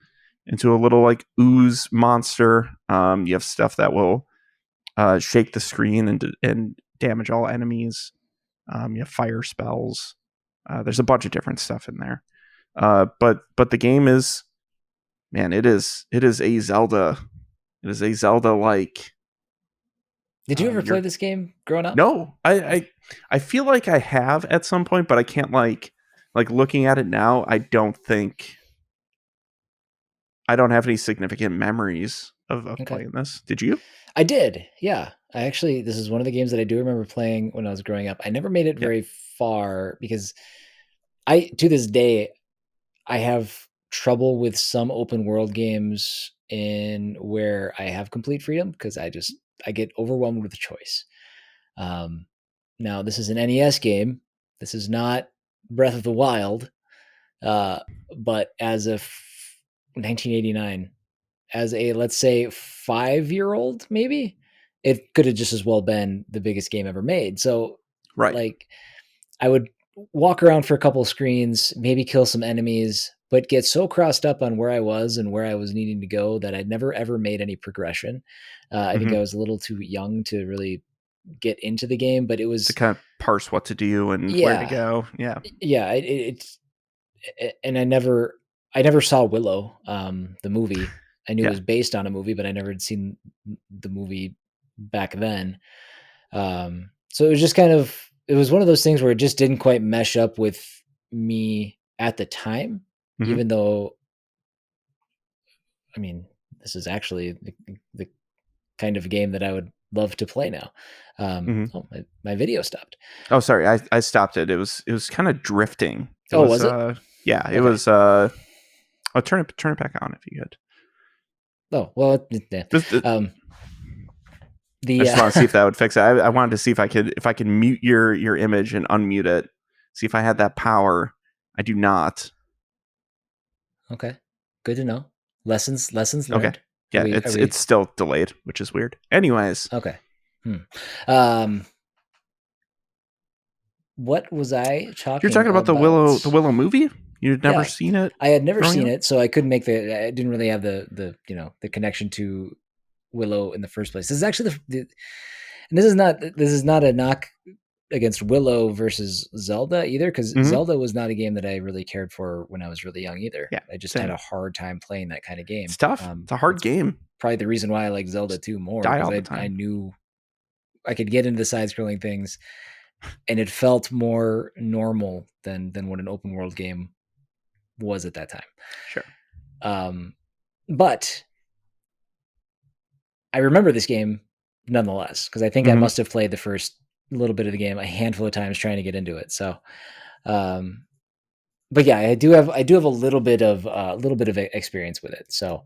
little like ooze monster. You have stuff that will shake the screen and damage all enemies. You have fire spells. There's a bunch of different stuff in there. But the game is, man, it is a Zelda. It is a Zelda like. Did you ever play this game growing up? No, I feel like I have at some point, but I can't like looking at it now. I don't have any significant memories of playing this. Did you? I did. Yeah. This is one of the games that I do remember playing when I was growing up. I never made it very far because to this day, I have trouble with some open world games in where I have complete freedom because I get overwhelmed with the choice. Now this is an NES game. This is not Breath of the Wild. But as of 1989, as a, let's say, 5-year-old, maybe it could have just as well been the biggest game ever made. So like I would walk around for a couple of screens, maybe kill some enemies, but get so crossed up on where I was and where I was needing to go that I'd never ever made any progression. I think I was a little too young to really get into the game, but it was to kind of parse what to do and where to go. Yeah. And I never saw Willow, the movie. I knew it was based on a movie, but I never had seen the movie back then. So it was just it was one of those things where it just didn't quite mesh up with me at the time, even though, I mean, this is actually the kind of game that I would love to play now. Oh, my video stopped. Oh, sorry. I stopped it. It was kind of drifting. Was it? Yeah, it was. I'll turn it back on if you could. Oh, well, yeah. I just want to see if that would fix it. I wanted to see if I could mute your image and unmute it. See if I had that power. I do not. Okay, good to know. Lessons learned. Okay. Yeah, it's still delayed, which is weird. Anyways. Okay. What was I talking? You're talking about the Willow movie? You'd never seen it? I had never seen it, so I couldn't make I didn't really have the connection to Willow in the first place. This is actually and this is not a knock against Willow versus Zelda either, because Zelda was not a game that I really cared for when I was really young either. Yeah, I just had a hard time playing that kind of game. It's tough. It's a hard game. Probably the reason why I like Zelda 2 more, because I knew I could get into the side-scrolling things, and it felt more normal than what an open world game was at that time. Sure. But I remember this game nonetheless, because I think I must have played the first little bit of the game a handful of times trying to get into it. So, but yeah, I do have a little bit of experience with it. So,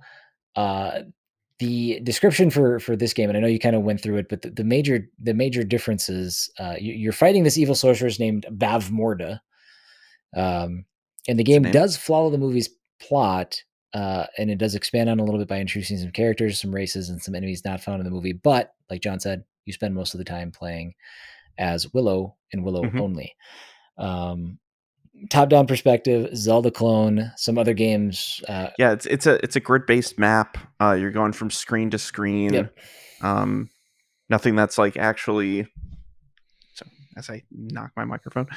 the description for this game, and I know you kind of went through it, but the major difference is you're fighting this evil sorceress named Bavmorda, and the game does follow the movie's plot, and it does expand on a little bit by introducing some characters, some races, and some enemies not found in the movie. But like John said, you spend most of the time playing as Willow and Willow only. Top-down perspective, Zelda clone, some other games. Yeah, it's a grid-based map. You're going from screen to screen. Yep. Nothing that's like actually. So as I knock my microphone,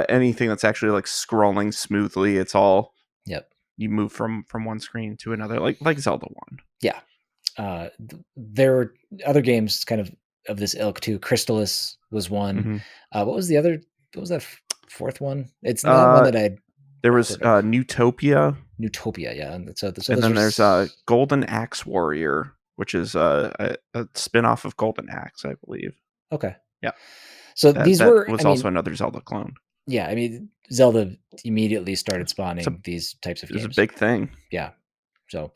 anything that's actually like scrolling smoothly. It's all. Yep. You move from one screen to another, like Zelda 1. Yeah. There were other games kind of this ilk too. Crystalis was one. What was the other? What was that fourth one? It's not one that there was Newtopia. Yeah. And then there's Golden Axe Warrior, which is a spin-off of Golden Axe, I believe. Okay. Yeah. So these was also another Zelda clone. Yeah, I mean, Zelda immediately started spawning these types of games. It was a big thing. Yeah. So,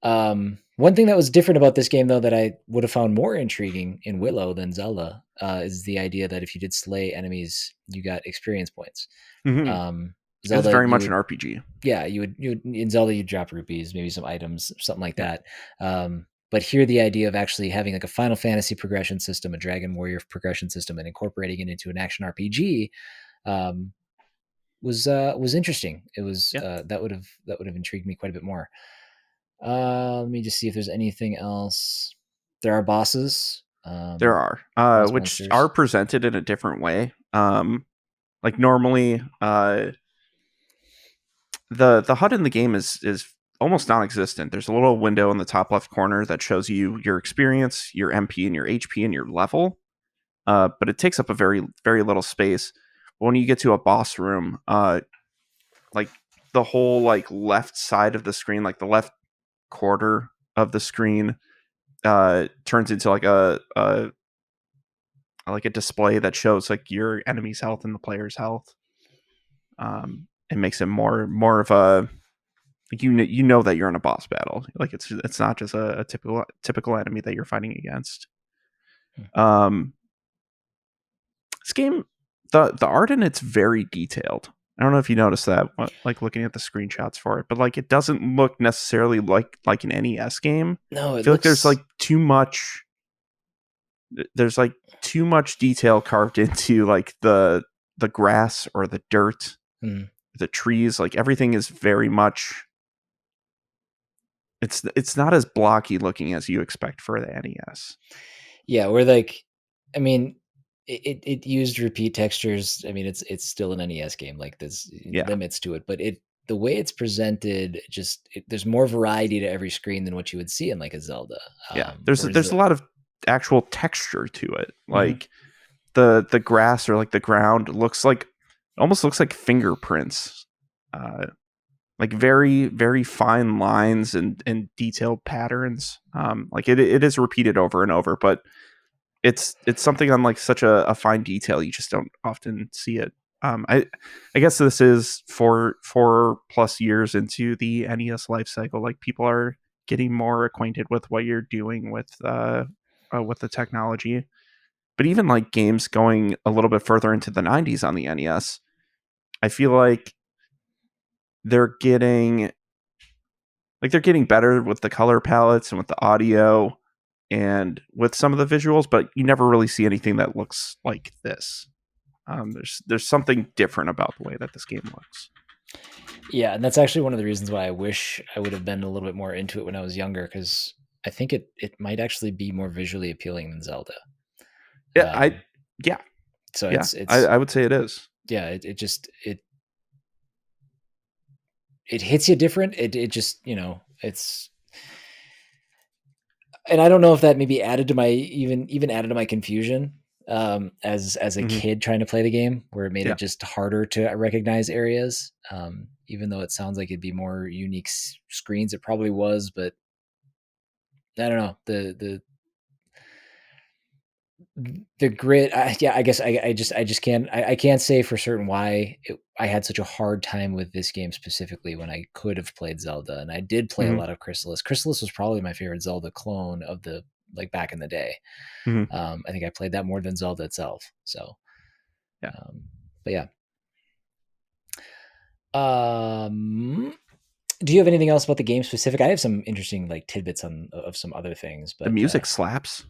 one thing that was different about this game, though, that I would have found more intriguing in Willow than Zelda, is the idea that if you did slay enemies, you got experience points. It's Zelda, very much an RPG. yeah, you would in Zelda you drop rupees, maybe some items, something like that. But here the idea of actually having like a Final Fantasy progression system, a Dragon Warrior progression system, and incorporating it into an action RPG was interesting. It was Yeah. That would have intrigued me quite a bit more. Let me just see if there's anything else. There are bosses. There are, boss which are monsters. presented in a different way. Like normally, the HUD in the game is almost non-existent. There's a little window in the top left corner that shows you your experience, your MP, and your HP, and your level. But it takes up a very very little space. But when you get to a boss room, like the whole like left side of the screen, like the left quarter of the screen, turns into like a display that shows like your enemy's health and the player's health. It makes it more of a like you know that you're in a boss battle. Like it's not just a typical enemy that you're fighting against. Um, this game, the art in it's very detailed. I don't know if you noticed that, like looking at the screenshots for it, but like it doesn't look necessarily like an NES game. No, I it feel like there's looks. like too much. There's like too much detail carved into like the grass or the dirt, the trees. Like everything is very much. It's not as blocky looking as you expect for the NES. Yeah, we're like, I mean, it used repeat textures. I mean, it's still an NES game. Like there's Yeah, limits to it, but the way it's presented, there's more variety to every screen than what you would see in like a Zelda. yeah. Whereas There's a lot of actual texture to it. Mhm. Like the grass or like the ground almost looks like fingerprints. Like very very fine lines and detailed patterns. Like it is repeated over and over, but it's something on like such a fine detail you just don't often see it. I guess this is four plus years into the NES life cycle. Like people are getting more acquainted with what you're doing with the technology. But even like games going a little bit further into the 90s on the NES, I feel like they're getting they're getting better with the color palettes and with the audio and with some of the visuals, but you never really see anything that looks like this. There's something different about the way that this game looks. Yeah, and that's actually one of the reasons why I wish I would have been a little bit more into it when I was younger, because I think it might actually be more visually appealing than Zelda. Yeah, yeah, So yeah. it's I would say it is. yeah, it just it hits you different. It just, it's, and I don't know if that maybe added to my even added to my confusion as a Mm-hmm. kid trying to play the game, where it made Yeah, it just harder to recognize areas. Even though it sounds like it'd be more unique screens, it probably was, but I don't know, the grid. Yeah, I guess I just can't I can't say for certain why I had such a hard time with this game specifically when I could have played Zelda, and I did play a mm-hmm. lot of Chrysalis. Chrysalis was probably my favorite Zelda clone of the like back in the day. Mm-hmm. I think I played that more than Zelda itself. So, Yeah. but yeah. Um, do you have anything else about the game specific? I have some interesting like tidbits of some other things, The but music slaps.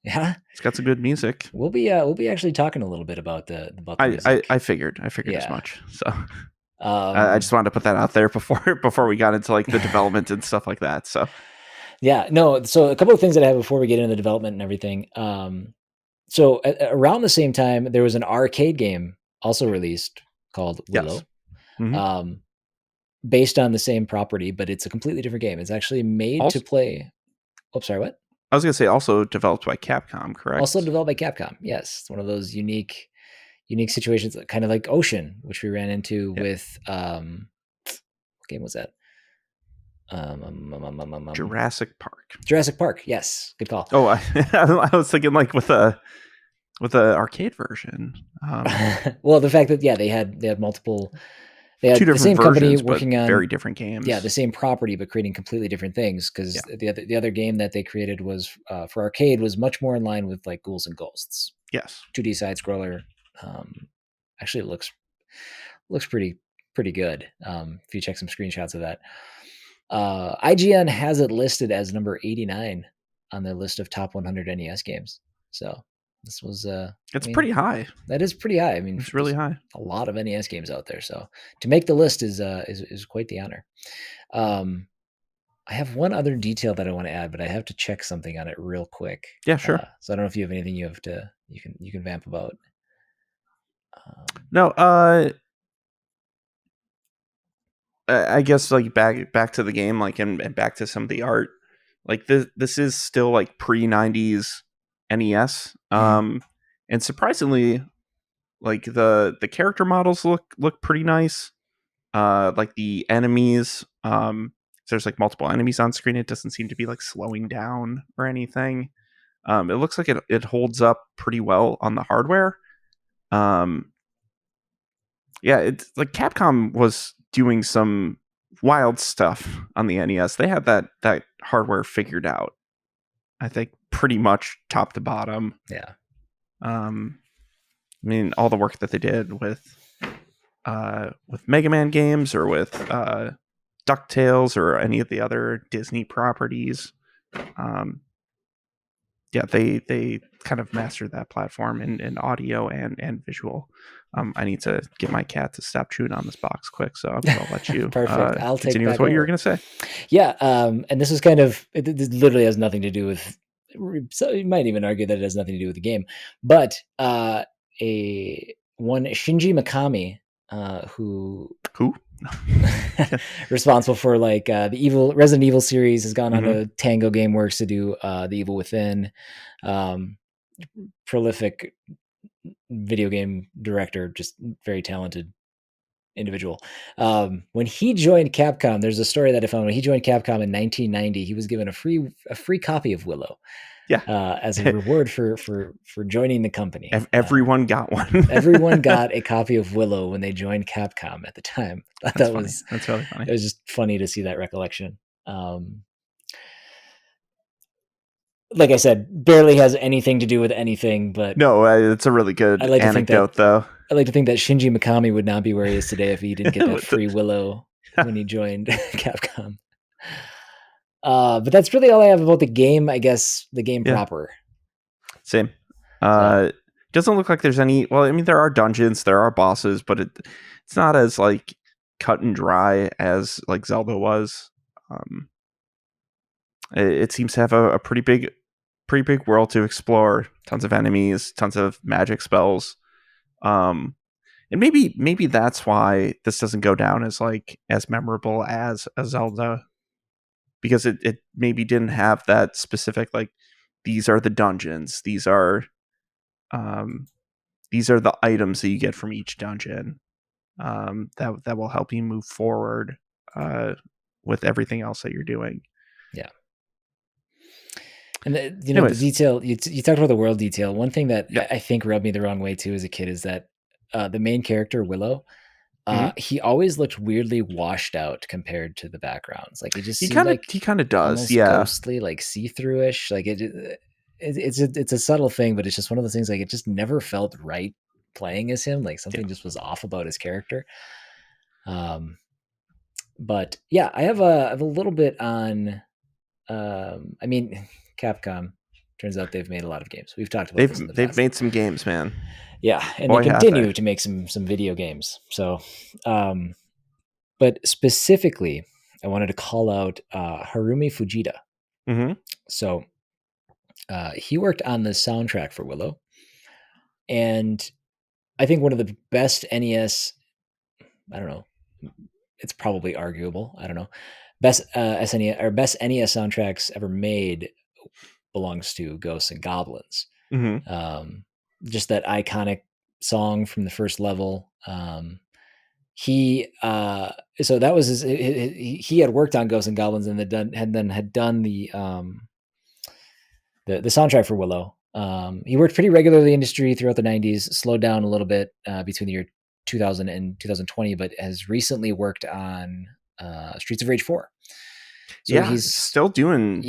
yeah, It's got some good music. we'll be actually talking a little bit about the music. I figured as Yeah. much. So I Um, just wanted to put that out there before we got into like the development and stuff like that. So yeah, no. So a couple of things that I have before we get into the development and everything. So around the same time, there was an arcade game also released called yes. Willow, Mm-hmm. um, based on the same property, but it's a completely different game. It's actually made to Also, play. Oh, sorry, what? I was gonna say also developed by Capcom, Also correct? developed by Capcom. Yes, it's one of those unique situations, kind of like Ocean, which we ran into Yeah. with what game was that? Jurassic Park. Jurassic Park. Yes, good call. Oh, I was thinking like with a arcade version. Well, the fact that they had multiple, they Two had the different same company versions, but working on, very different yeah, the games. same property but creating completely different things, because Yeah. the other game that they created was for arcade was much more in line with like Ghouls and Ghosts, Yes. 2D side scroller. Um, Actually, it looks pretty. pretty good. If you check some screenshots of that, IGN has it listed as number 89 on their list of top 100 NES games. So this was it's pretty high. That is pretty high. I mean, it's really high. A lot of NES games out there, so to make the list is quite the honor. I have one other detail that I want to add, but I have to check something on it real quick. Yeah, sure. So I don't know if you have anything you can vamp about. No, I guess like back to the game, like and back to some of the art. Like this is still like pre-90s NES. And surprisingly, like the character models look pretty nice. Like the enemies, there's like multiple enemies on screen. It doesn't seem to be like slowing down or anything. It looks like it holds up pretty well on the hardware. Yeah, it's like Capcom was doing some wild stuff on the NES. They had that hardware figured out, I think, pretty much top to bottom. Yeah. I mean, all the work that they did with Mega Man games or with DuckTales or any of the other Disney properties. Yeah, they kind of mastered that platform in audio and visual. I need to get my cat to stop chewing on this box quick, so I'll let you Perfect. I'll continue take with what you were going to say. Yeah, and this is kind of it literally has nothing to do with. So you might even argue that it has nothing to do with the game, but one Shinji Mikami, who responsible for like the Resident Evil series, has gone on to Tango Gameworks to do The Evil Within. Prolific video game director, just very talented individual. When he joined Capcom, there's a story that I found. When he joined Capcom in 1990, he was given a free copy of Willow. Yeah, as a reward for joining the company. Everyone got one. Everyone got a copy of Willow when they joined Capcom at the time. That's really funny. It was just funny to see that recollection. Like I said, barely has anything to do with anything, but no, it's a really good anecdote, though. I like to think that Shinji Mikami would not be where he is today if he didn't get that free Willow when he joined Capcom. But that's really all I have about the game, I guess, the game proper. Same. Doesn't look like there's any... Well, I mean, there are dungeons, there are bosses, but it's not as, like, cut and dry as, like, Zelda was. It seems to have a pretty big world to explore. Tons of enemies, tons of magic spells. And maybe that's why this doesn't go down as, like, as memorable as a Zelda. Because it maybe didn't have that specific, like, these are the dungeons, these are the items that you get from each dungeon that will help you move forward with everything else that you're doing. Yeah. And the detail you talked about, the world detail. One thing that I think rubbed me the wrong way too as a kid is that the main character, Willow, he always looked weirdly washed out compared to the backgrounds. Like it just seemed he kind of does, ghostly, like see-through-ish. Like it's a subtle thing, but it's just one of those things. Like it just never felt right playing as him. Like something just was off about his character. But yeah, I have a little bit on. I mean, Capcom. Turns out they've made a lot of games. We've talked about this in the past. They've made some games, man. Yeah, and they continue to make some video games. So, but specifically, I wanted to call out Harumi Fujita. So, he worked on the soundtrack for Willow, and I think one of the best NES. I don't know. It's probably arguable. I don't know. Best SNES or best NES soundtracks ever made belongs to Ghosts and Goblins. Just that iconic song from the first level. So that was he had worked on Ghosts and Goblins and had done the soundtrack for Willow. He worked pretty regularly in the industry throughout the 90s, slowed down a little bit between the year 2000 and 2020, but has recently worked on Streets of Rage 4. So he's still doing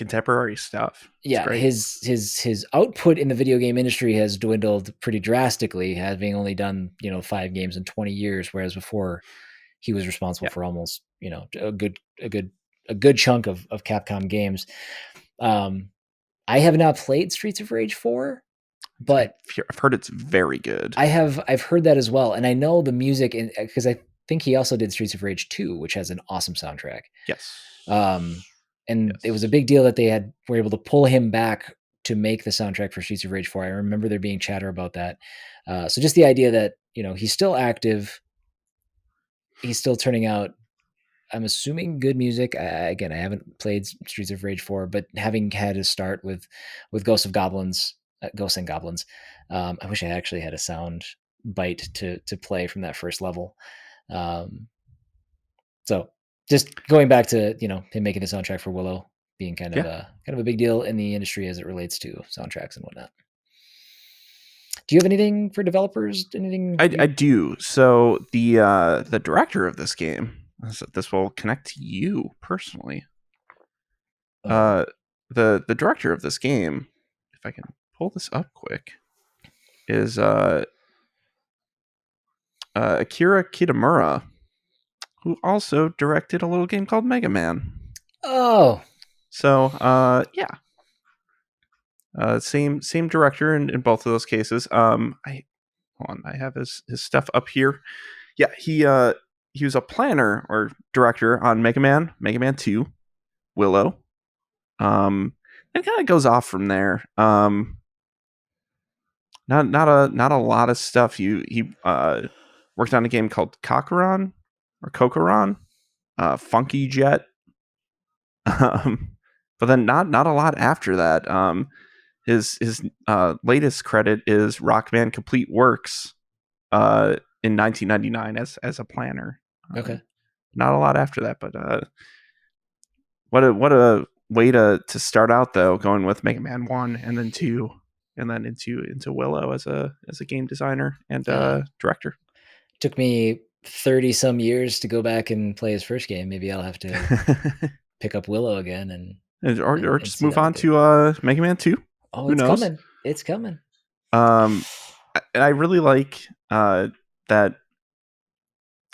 contemporary stuff. It's Yeah, great. his output in the video game industry has dwindled pretty drastically, having only done 5 games in 20 years, whereas before he was responsible Yeah. for almost a good chunk of Capcom games. I have not played Streets of Rage 4, but I've heard it's very good. I've heard that as well, and I know the music, because I think he also did Streets of Rage 2, which has an awesome soundtrack. Yes. And it was a big deal that they were able to pull him back to make the soundtrack for Streets of Rage 4. I remember there being chatter about that. So just the idea that he's still active, he's still turning out, I'm assuming, good music. Again, I haven't played Streets of Rage 4, but having had a start with Ghosts and Goblins, I wish I actually had a sound bite to play from that first level. So just going back to him making the soundtrack for Willow being kind of a big deal in the industry as it relates to soundtracks and whatnot. Do you have anything for developers? Anything? I do. So the director of this game, this will connect to you personally. The director of this game, if I can pull this up quick, is Akira Kitamura, who also directed a little game called Mega Man. Oh, so same director in both of those cases. I have his stuff up here. Yeah, he was a planner or director on Mega Man 2, Willow. It kind of goes off from there. Not a lot of stuff. He worked on a game called Kokoron, Funky Jet. But then not a lot after that. His latest credit is Rockman Complete Works in 1999 as a planner. Okay. Not a lot after that, but what a way to start out though, going with Mega Man 1 and then 2 and then into Willow as a game designer and director. Took me 30 some years to go back and play his first game. Maybe I'll have to pick up Willow again or just move on to Mega Man 2. Oh, Who it's knows? coming. It's coming. And I really like that.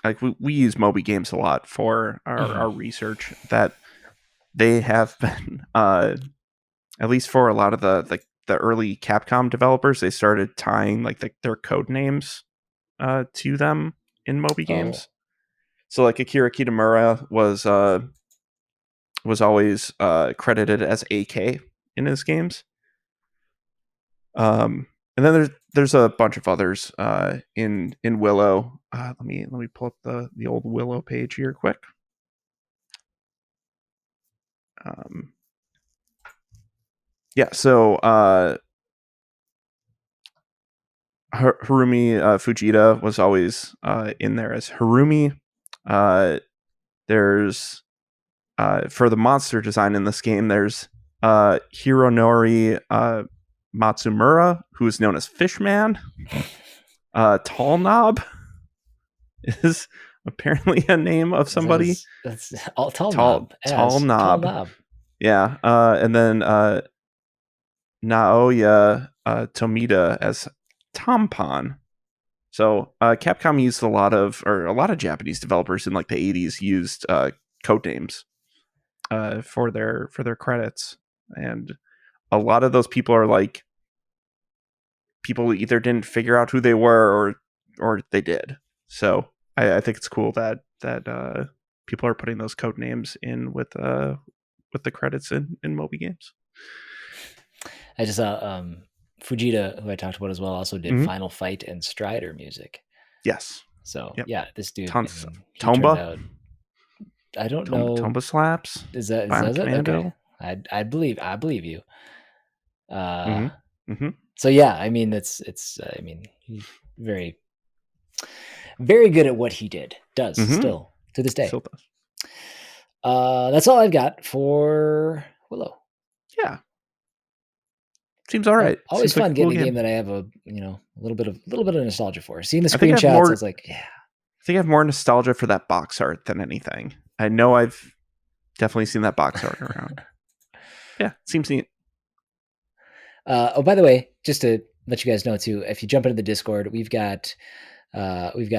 Like we use Moby Games a lot for our research. That they have been, at least for a lot of the early Capcom developers, they started tying their code names to them in Moby Games. So like Akira Kitamura was always credited as AK in his games. And then there's a bunch of others in Willow. Let me pull up the old Willow page here quick. So Harumi Fujita was always in there as Harumi. There's for the monster design in this game, there's Hironori Matsumura, who is known as Fishman. Tall Knob is apparently a name of somebody. That's Tall Knob. Tall Knob. Yeah. And then Naoya Tomita as Tompon. So Capcom used a lot of Japanese developers in like the 80s used code names for their credits, and a lot of those people are like people either didn't figure out who they were or they did. So I think it's cool that people are putting those code names in with the credits in Moby Games. I just saw Fujita, who I talked about as well, also did Final Fight and Strider music. Yes. So yeah, this dude. Tomba. I don't know. Tomba slaps. Is that it? Okay. I believe you. So yeah, I mean it's he's very, very good at what he does still to this day. Still does. That's all I've got for Willow. Yeah. Seems all right. Always Seems fun like getting a game that I have a little bit of nostalgia for. Seeing the screenshots, I was like, yeah. I think I have more nostalgia for that box art than anything. I know I've definitely seen that box art around. Yeah, seems neat. Oh, by the way, just to let you guys know too, if you jump into the Discord, we've got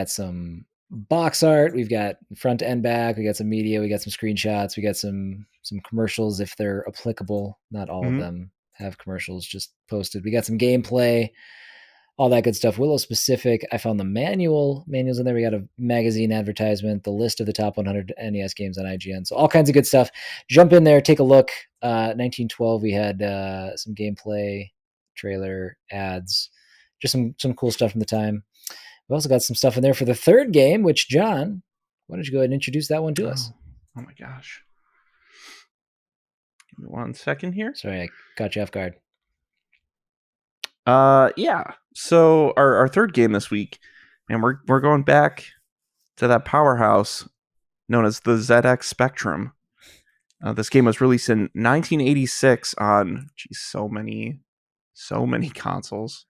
some box art, we've got front and back, we got some media, we got some screenshots, we got some commercials if they're applicable. Not all of them have commercials just posted. We got some gameplay, all that good stuff. Willow specific. I found the manuals in there. We got a magazine advertisement, the list of the top 100 NES games on IGN. So all kinds of good stuff. Jump in there, take a look. 1912, we had some gameplay, trailer, ads, just some cool stuff from the time. We've also got some stuff in there for the third game, which, John, why don't you go ahead and introduce that one to us? Oh my gosh. Give me 1 second here. Sorry, I caught you off guard. Yeah. So our third game this week, and we're going back to that powerhouse known as the ZX Spectrum. This game was released in 1986 on so many consoles.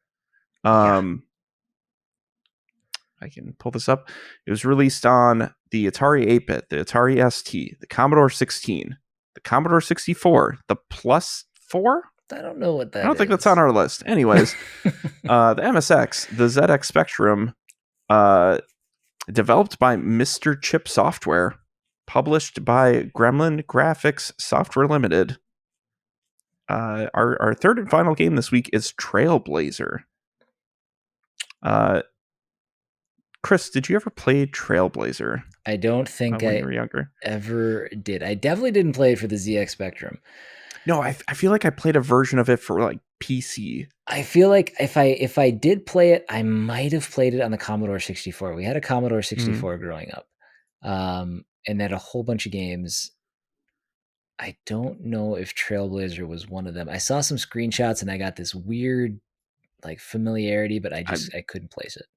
I can pull this up. It was released on the Atari 8-bit, the Atari ST, the Commodore 16, the Commodore 64, the Plus 4. I don't know what that is. I don't think that's on our list. Anyways, the MSX, the ZX Spectrum, developed by Mr. Chip Software, published by Gremlin Graphics Software Limited. Our third and final game this week is Trailblazer. Chris, did you ever play Trailblazer? I don't think when you were younger. Ever did. I definitely didn't play it for the ZX Spectrum. No, I feel like I played a version of it for like PC. I feel like if I did play it, I might have played it on the Commodore 64. We had a Commodore 64 growing up, and had a whole bunch of games. I don't know if Trailblazer was one of them. I saw some screenshots and I got this weird like familiarity, but I couldn't place it.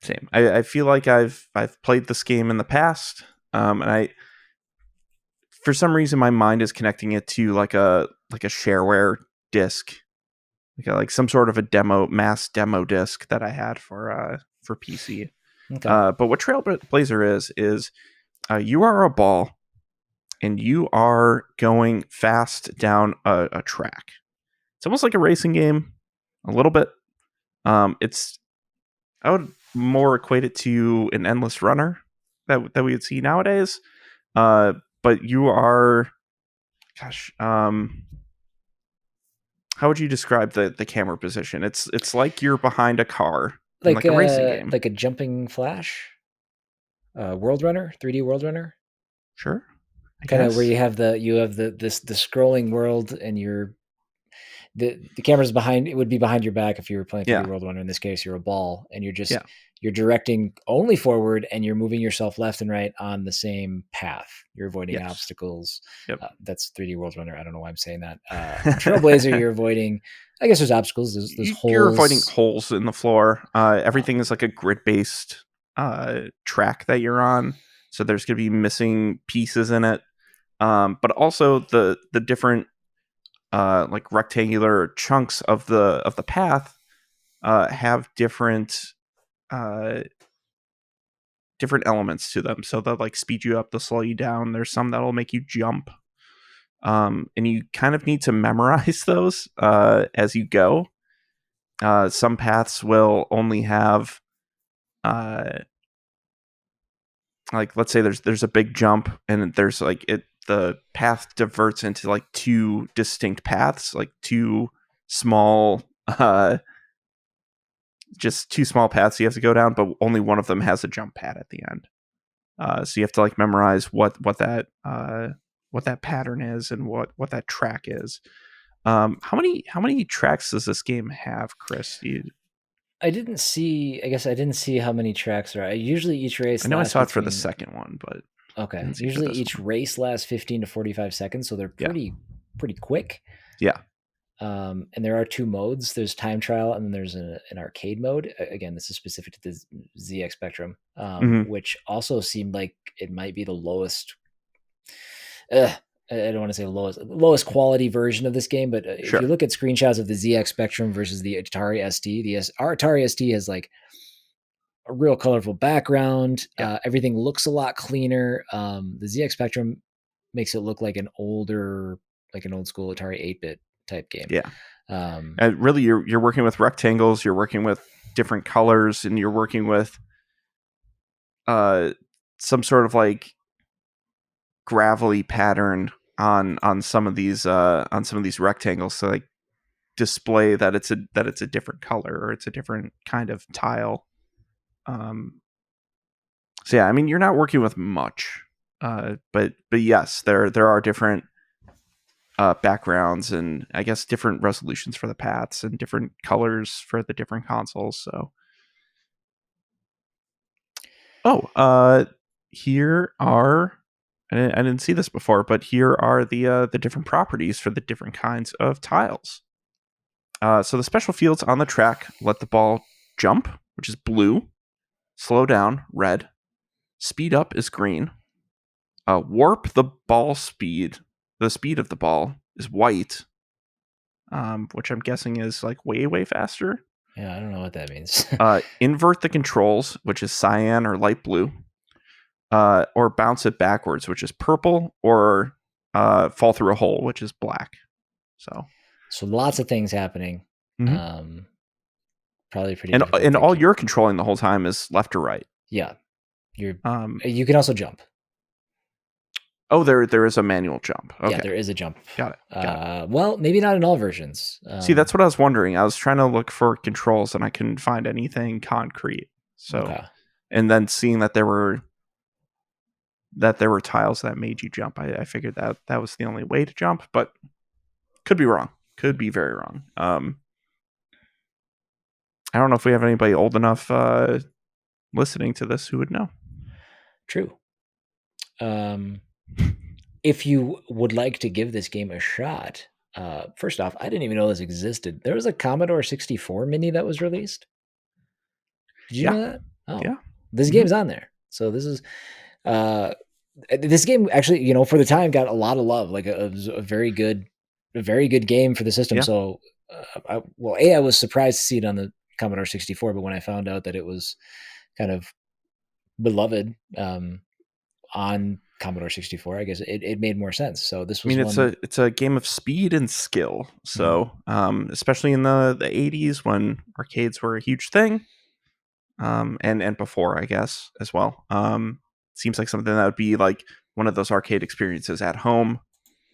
Same. I feel like I've played this game in the past, and I, for some reason, my mind is connecting it to like a shareware disc, like some sort of a mass demo disc that I had for PC. Okay. But what Trailblazer is you are a ball, and you are going fast down a track. It's almost like a racing game, a little bit. I would more equate it to an endless runner that we would see nowadays. But you are, how would you describe the camera position? It's like you're behind a car, like a racing game, like a jumping flash, World Runner, 3D World Runner. Sure, kind of where you have the scrolling world, and the camera's behind. It would be behind your back if you were playing 3D World Runner. In this case, you're a ball, and you're just you're directing only forward, and you're moving yourself left and right on the same path. You're avoiding obstacles. Yep. That's 3D World Runner. I don't know why I'm saying that. Trailblazer, you're avoiding. I guess there's obstacles. There's holes. You're avoiding holes in the floor. Everything is like a grid-based track that you're on, so there's going to be missing pieces in it. But also the different like rectangular chunks of the path have different elements to them. So they'll like speed you up, they'll slow you down. There's some that'll make you jump. And you kind of need to memorize those as you go. Some paths will only have like, let's say there's a big jump, and there's like the path diverts into like two distinct paths, like two small just two small paths you have to go down, but only one of them has a jump pad at the end. So you have to like memorize what that pattern is and what that track is. How many tracks does this game have, Chris? I didn't see how many tracks there are. Usually each race. I know I saw it for the second one, but okay. Usually each race lasts 15 to 45 seconds, so they're pretty quick. Yeah. And there are two modes. There's time trial, and then there's an arcade mode. Again, this is specific to the ZX Spectrum, which also seemed like it might be the lowest. I don't want to say lowest quality version of this game, but if you look at screenshots of the ZX Spectrum versus the Atari ST, our Atari ST has like a real colorful background. Everything looks a lot cleaner. The ZX Spectrum makes it look like an older like an old school Atari 8-bit type game. Yeah. And really, you're working with rectangles, you're working with different colors, and you're working with some sort of like gravelly pattern on some of these rectangles to like display that it's a different color or it's a different kind of tile. So yeah, I mean, you're not working with much, but yes, there are different backgrounds and I guess different resolutions for the paths and different colors for the different consoles. So, here are I didn't see this before, but here are the different properties for the different kinds of tiles. So the special fields on the track let the ball jump, which is blue, slow down, red, speed up is green, warp the ball speed, the speed of the ball is white, which I'm guessing is like way, way faster. Yeah, I don't know what that means. Invert the controls, which is cyan or light blue, or bounce it backwards, which is purple, or fall through a hole, which is black. So lots of things happening. Mm-hmm. Probably pretty. And all you're controlling the whole time is left or right. Yeah, you can also jump. Oh, there is a manual jump. Okay. Yeah, there is a jump. Got it. Well, maybe not in all versions. See, that's what I was wondering. I was trying to look for controls and I couldn't find anything concrete. So, okay. And then seeing that there were tiles that made you jump, I figured that was the only way to jump, but could be wrong. Could be very wrong. I don't know if we have anybody old enough listening to this who would know. True. If you would like to give this game a shot, first off, I didn't even know this existed. There was a Commodore 64 mini that was released. Did you know that? Oh, yeah. This game's on there. So this is this game actually, for the time got a lot of love. Like a very good game for the system. Yeah. So, I was surprised to see it on the Commodore 64, but when I found out that it was kind of beloved on Commodore 64, I guess it made more sense. So this was. It's a game of speed and skill. So especially in the 80s when arcades were a huge thing, and before, I guess, as well. Seems like something that would be like one of those arcade experiences at home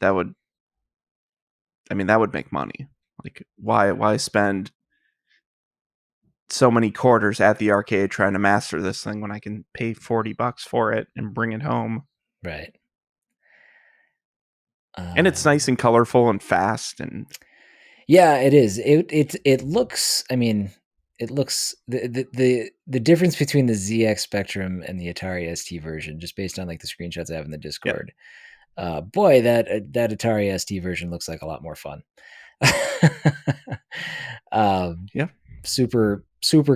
that would make money. Like why spend so many quarters at the arcade trying to master this thing when I can pay $40 for it and bring it home? Right. And it's nice and colorful and fast, and yeah, it is. It looks. It looks the difference between the ZX Spectrum and the Atari ST version, just based on like the screenshots I have in the Discord. Yep. Boy, that Atari ST version looks like a lot more fun. Yeah. Super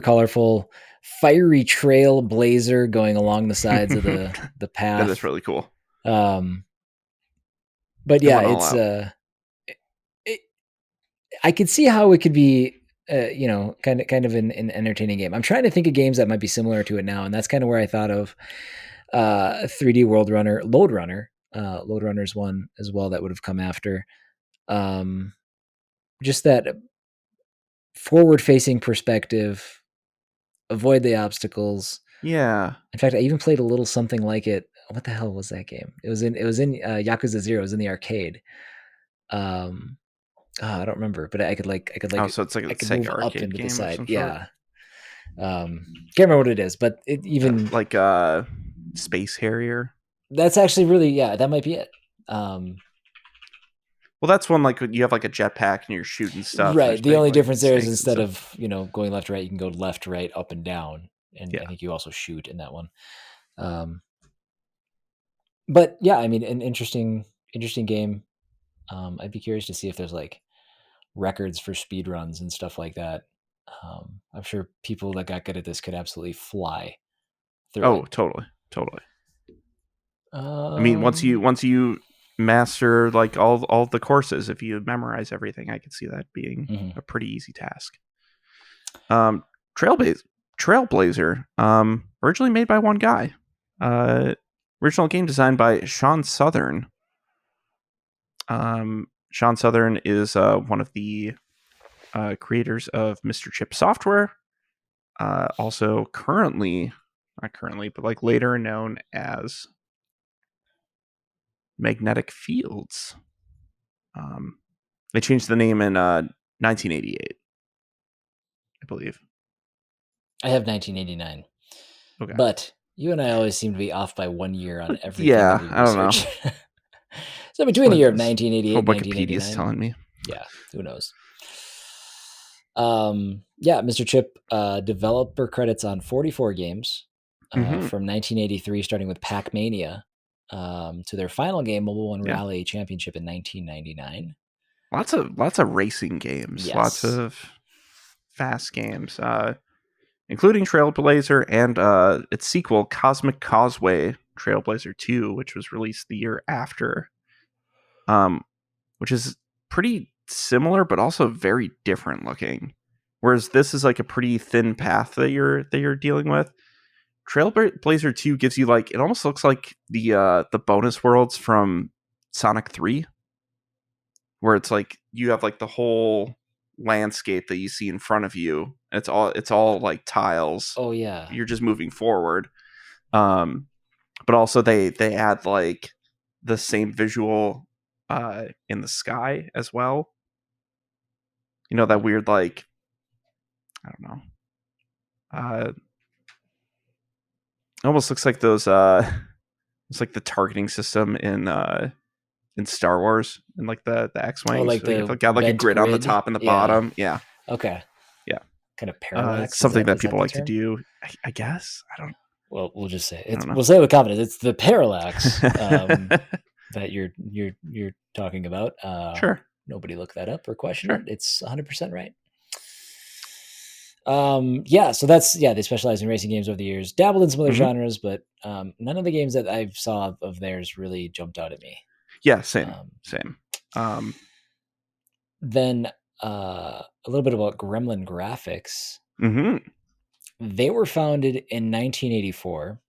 colorful, fiery Trailblazer going along the sides of the path. That is really cool. But yeah, it's I could see how it could be kind of an entertaining game. I'm trying to think of games that might be similar to it now, and that's kind of where I thought of 3D World Runner, Load Runner. Load Runner's one as well that would have come after. Just that forward-facing perspective, avoid the obstacles. Yeah. In fact, I even played a little something like it. What the hell was that game? It was in Yakuza 0. It was in the arcade. I don't remember, but I could Oh, so it's like I could move up into the side. Yeah. Can't remember what it is, but it even like Space Harrier. That's actually really that might be it. Well, that's one like you have like a jetpack and you're shooting stuff. Right. The only difference there is instead of going left right, you can go left, right, up, and down, and I think you also shoot in that one. But yeah, an interesting game. I'd be curious to see if there's like records for speed runs and stuff like that. I'm sure people that got good at this could absolutely fly through. Oh, totally. Once you master like all the courses, if you memorize everything, I could see that being a pretty easy task. Trailblazer, originally made by one guy. Original game designed by Sean Southern. Sean Southern is one of the creators of Mr. Chip Software. Also not currently, but like later known as Magnetic Fields. They changed the name in 1988, I believe. I have 1989. Okay. But you and I always seem to be off by 1 year on everything Yeah, that we I don't know. research. So between the year of 1988 and Wikipedia is 1989. telling me. Yeah, who knows? Mr. Chip developer credits on 44 games from 1983, starting with Pac-Mania, to their final game, Mobile One Rally Championship in 1999. Lots of racing games, Yes. lots of fast games, including Trailblazer and its sequel, Cosmic Causeway Trailblazer 2, which was released the year after, which is pretty similar but also very different looking. Whereas this is like a pretty thin path that you're dealing with. Trailblazer 2 gives you like, it almost looks like the bonus worlds from Sonic 3, where it's like you have like the whole landscape that you see in front of you. It's all like tiles. Oh yeah. You're just moving forward. But also they add like the same visual in the sky as well. You know, that weird, like, I don't know. It almost looks like those it's like the targeting system in Star Wars and like the X-Wings. Oh, like the got like a grid on the top and the bottom. Yeah. Okay. Yeah. Kind of parallax. Something that people like to do. I guess. I don't. Well, we'll just say we'll say it with confidence. It's the parallax that you're talking about. Sure. Nobody look that up or question Sure. it. It's 100% right. So that's they specialize in racing games over the years. Dabbled in some other genres, but none of the games that I saw of theirs really jumped out at me. Yeah, same. Then a little bit about Gremlin Graphics. They were founded in 1984.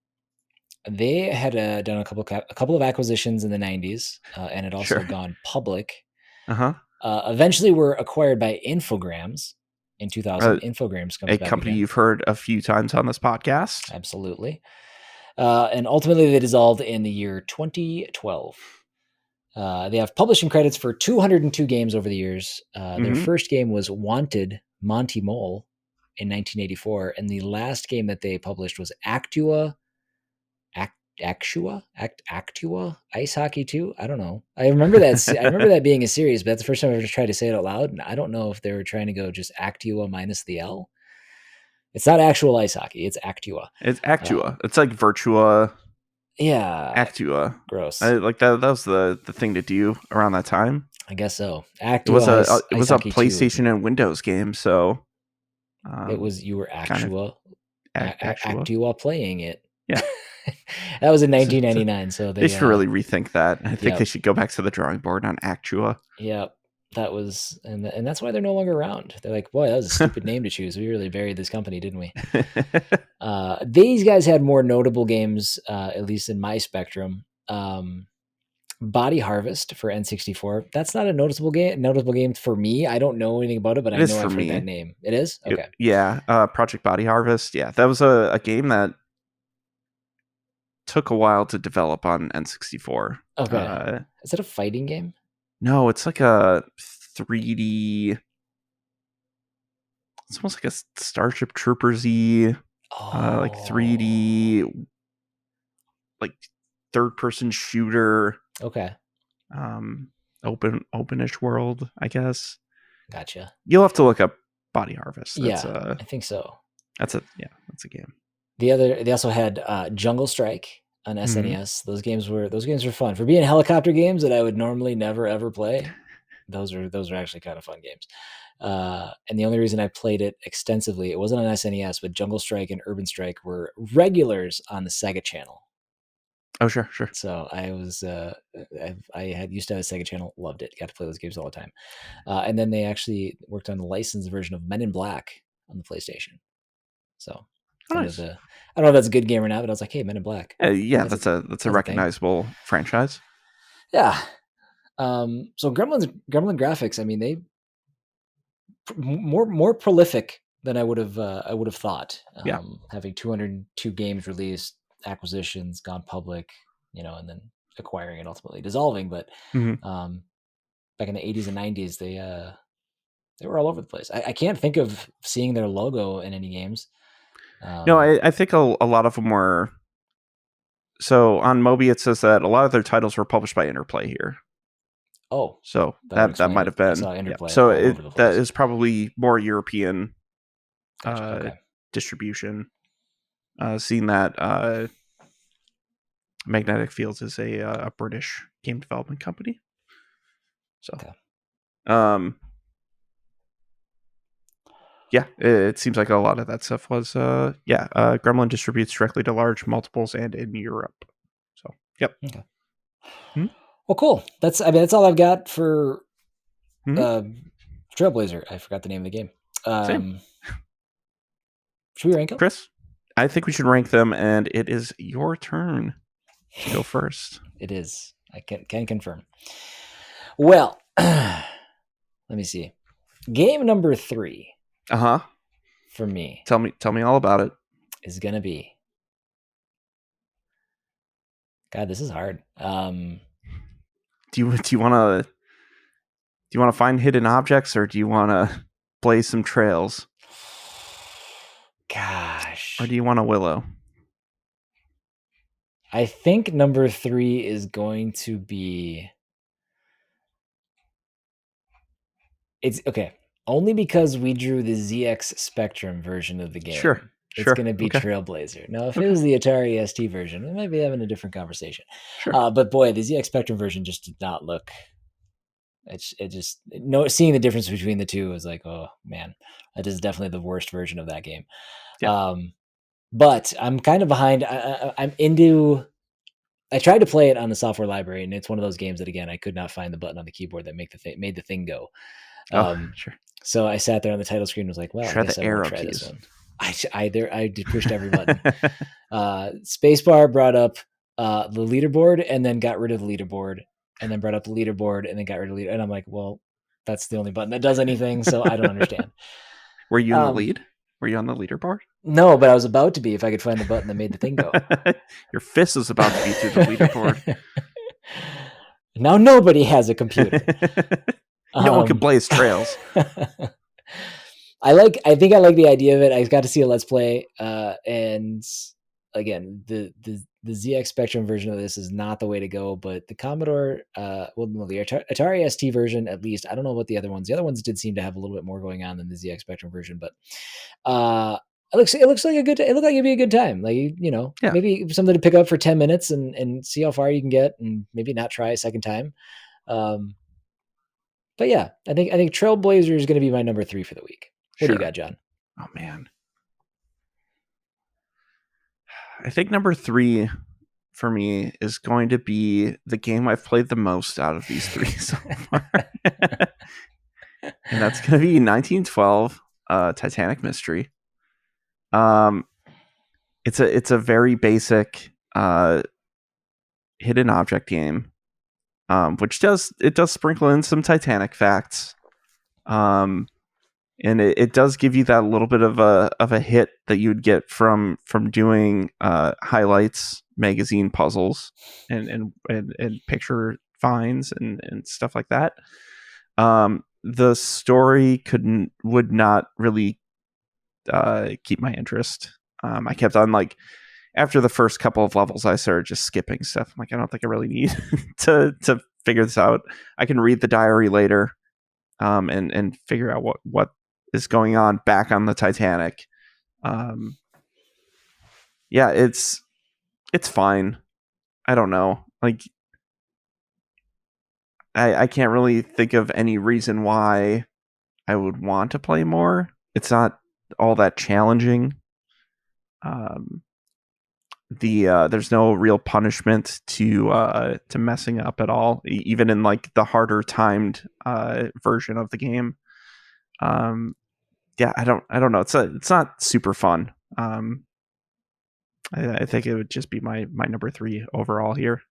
They had done a couple of acquisitions in the 90s, and had also gone public. Eventually, were acquired by Infogrames in 2000. Infogrames comes a back company again. You've heard a few times on this podcast. Absolutely. And ultimately, they dissolved in the year 2012. They have publishing credits for 202 games over the years. Their first game was Wanted Monty Mole in 1984, and the last game that they published was Actua Ice Hockey 2. I don't know. I remember that. I remember that being a series, but that's the first time I ever tried to say it out loud. And I don't know if they were trying to go just Actua minus the L. It's not actual ice hockey. It's Actua. It's Actua. It's like Virtua. Yeah. Actua. Gross. Like that was the thing to do around that time. I guess so. Actua. It was a PlayStation 2. And Windows game, so you were Actua. Actua. Actua playing it. Yeah. That was in 1999. So they should really rethink that. I think they should go back to the drawing board on Actua. Yeah. That was, and that's why they're no longer around. They're like, boy, that was a stupid name to choose. We really buried this company, didn't we? These guys had more notable games, at least in my spectrum. Body Harvest for N64. That's not a noticeable game for me. I don't know anything about it, but I know I've heard that name. It is? Okay. Project Body Harvest. Yeah, that was a game that took a while to develop on N64. Okay. Is it a fighting game? No, it's like a 3D. It's almost like a Starship Troopers-y, like 3D, like third-person shooter. Okay. Openish world, I guess. Gotcha. You'll have to look up Body Harvest. I think so. That's a game. They also had Jungle Strike on SNES. Those games were fun for being helicopter games that I would normally never ever play. Those are actually kind of fun games. And the only reason I played it extensively, it wasn't on SNES, but Jungle Strike and Urban Strike were regulars on the Sega Channel. Oh, sure. So I was I used to have a Sega Channel, loved it, got to play those games all the time. And then they actually worked on the licensed version of Men in Black on the PlayStation. So nice. I don't know if that's a good game or not, but I was like, hey, Men in Black. That's a recognizable franchise. Yeah. So Gremlin graphics, I mean, they more prolific than I would have thought. Having 202 games released, acquisitions, gone public, and then acquiring and ultimately dissolving. But back in the 80s and 90s, they were all over the place. I can't think of seeing their logo in any games. No, I think a lot of them were. So on Moby, it says that a lot of their titles were published by Interplay here. Oh, so that might have been. I saw Interplay So all over the place. That is probably more European Okay. distribution. Seeing that Magnetic Fields is a British game development company. So, yeah, it seems like a lot of that stuff was, Gremlin distributes directly to large multiples and in Europe. So, yep. Okay. Well, cool. That's all I've got for Trailblazer. I forgot the name of the game. Same. Should we rank them? Chris, I think we should rank them, and it is your turn to go first. It is. I can confirm. Well, let me see. Game number 3. For me. Tell me all about it. Is gonna be. God, this is hard. Do you want to find hidden objects, or do you want to blaze some trails? Gosh. Or do you want a Willow? I think number 3 is going to be. It's okay. Only because we drew the ZX Spectrum version of the game. Sure. It's going to be Trailblazer. Now, if it was the Atari ST version, we might be having a different conversation. Sure. But boy, the ZX Spectrum version just did not look. Seeing the difference between the two was like, oh man, that is definitely the worst version of that game. Yeah. But I'm kind of behind. I'm into. I tried to play it on the software library, and it's one of those games that, again, I could not find the button on the keyboard that made the thing go. Sure. So I sat there on the title screen and was like, well, I guess I won't try this one. I pushed every button. Spacebar brought up the leaderboard and then got rid of the leaderboard, and then brought up the leaderboard and then got rid of the leader. And I'm like, well, that's the only button that does anything, so I don't understand. Were you in the lead? Were you on the leaderboard? No, but I was about to be if I could find the button that made the thing go. Your fist is about to be through the leaderboard. Now nobody has a computer. No one can blaze trails. I think I like the idea of it. I got to see a Let's Play, and again, the ZX Spectrum version of this is not the way to go. But the Commodore, the Atari ST version, at least, I don't know about the other ones. The other ones did seem to have a little bit more going on than the ZX Spectrum version, but it looks like it looked like it'd be a good time. Like, maybe something to pick up for 10 minutes and see how far you can get, and maybe not try a second time. But yeah, I think Trailblazer is going to be my number 3 for the week. What do you got, John? Oh man, I think number 3 for me is going to be the game I've played the most out of these 3 so far, and that's going to be 1912, Titanic Mystery. It's a very basic hidden object game, which does sprinkle in some Titanic facts, and it does give you that little bit of a hit that you'd get from doing highlights magazine puzzles and picture finds and stuff like that. The story would not really keep my interest. I kept on, like, after the first couple of levels, I started just skipping stuff. I'm like, I don't think I really need to figure this out. I can read the diary later, and figure out what is going on back on the Titanic. Yeah, it's fine. I don't know. Like, I can't really think of any reason why I would want to play more. It's not all that challenging. There's no real punishment to messing up at all, even in like the harder timed version of the game. Yeah, I don't know. It's not super fun. I think it would just be my number 3 overall here.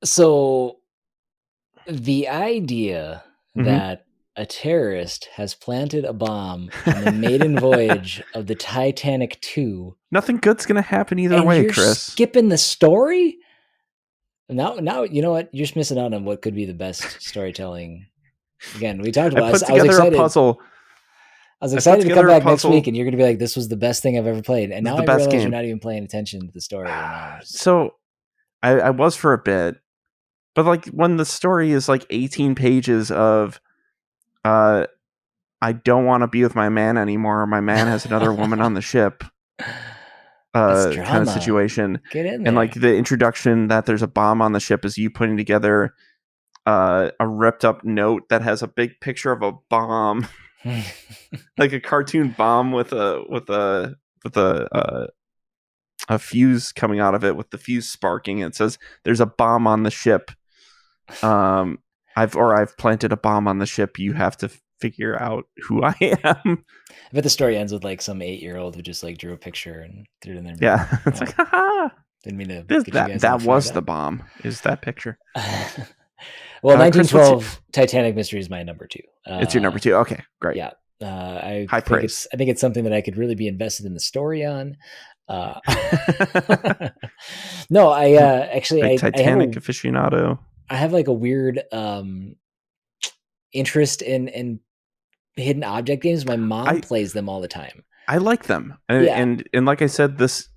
So the idea Mm-hmm. that a terrorist has planted a bomb on the maiden voyage of the Titanic II. Nothing good's gonna happen either and way, you're Chris. skipping the story? Now, you know what? You're just missing out on what could be the best storytelling. Again, we talked about. I put I was together excited. a puzzle. I was excited to come back next week, and you're going to be like, "This was the best thing I've ever played." And now I realize you're not even paying attention to the story. So, I was for a bit, but like when the story is like 18 pages of, I don't want to be with my man anymore. My man has another woman on the ship. Kind of situation. Get in there. And like the introduction that there's a bomb on the ship is you putting together a ripped up note that has a big picture of a bomb, like a cartoon bomb with a fuse coming out of it, with the fuse sparking. It says there's a bomb on the ship. I've planted a bomb on the ship. You have to figure out who I am. I bet the story ends with like some 8-year-old who just like drew a picture and threw it in there. Yeah, it's like, haha. Didn't mean to. That was the bomb. Is that picture? Well, 1912 Titanic Mystery is my number 2. It's your number 2. Okay, great. Yeah, I High praise. I think it's something that I could really be invested in the story on. No, I actually Titanic aficionado. I have like a weird interest in hidden object games. My mom plays them all the time. I like them, and like I said, this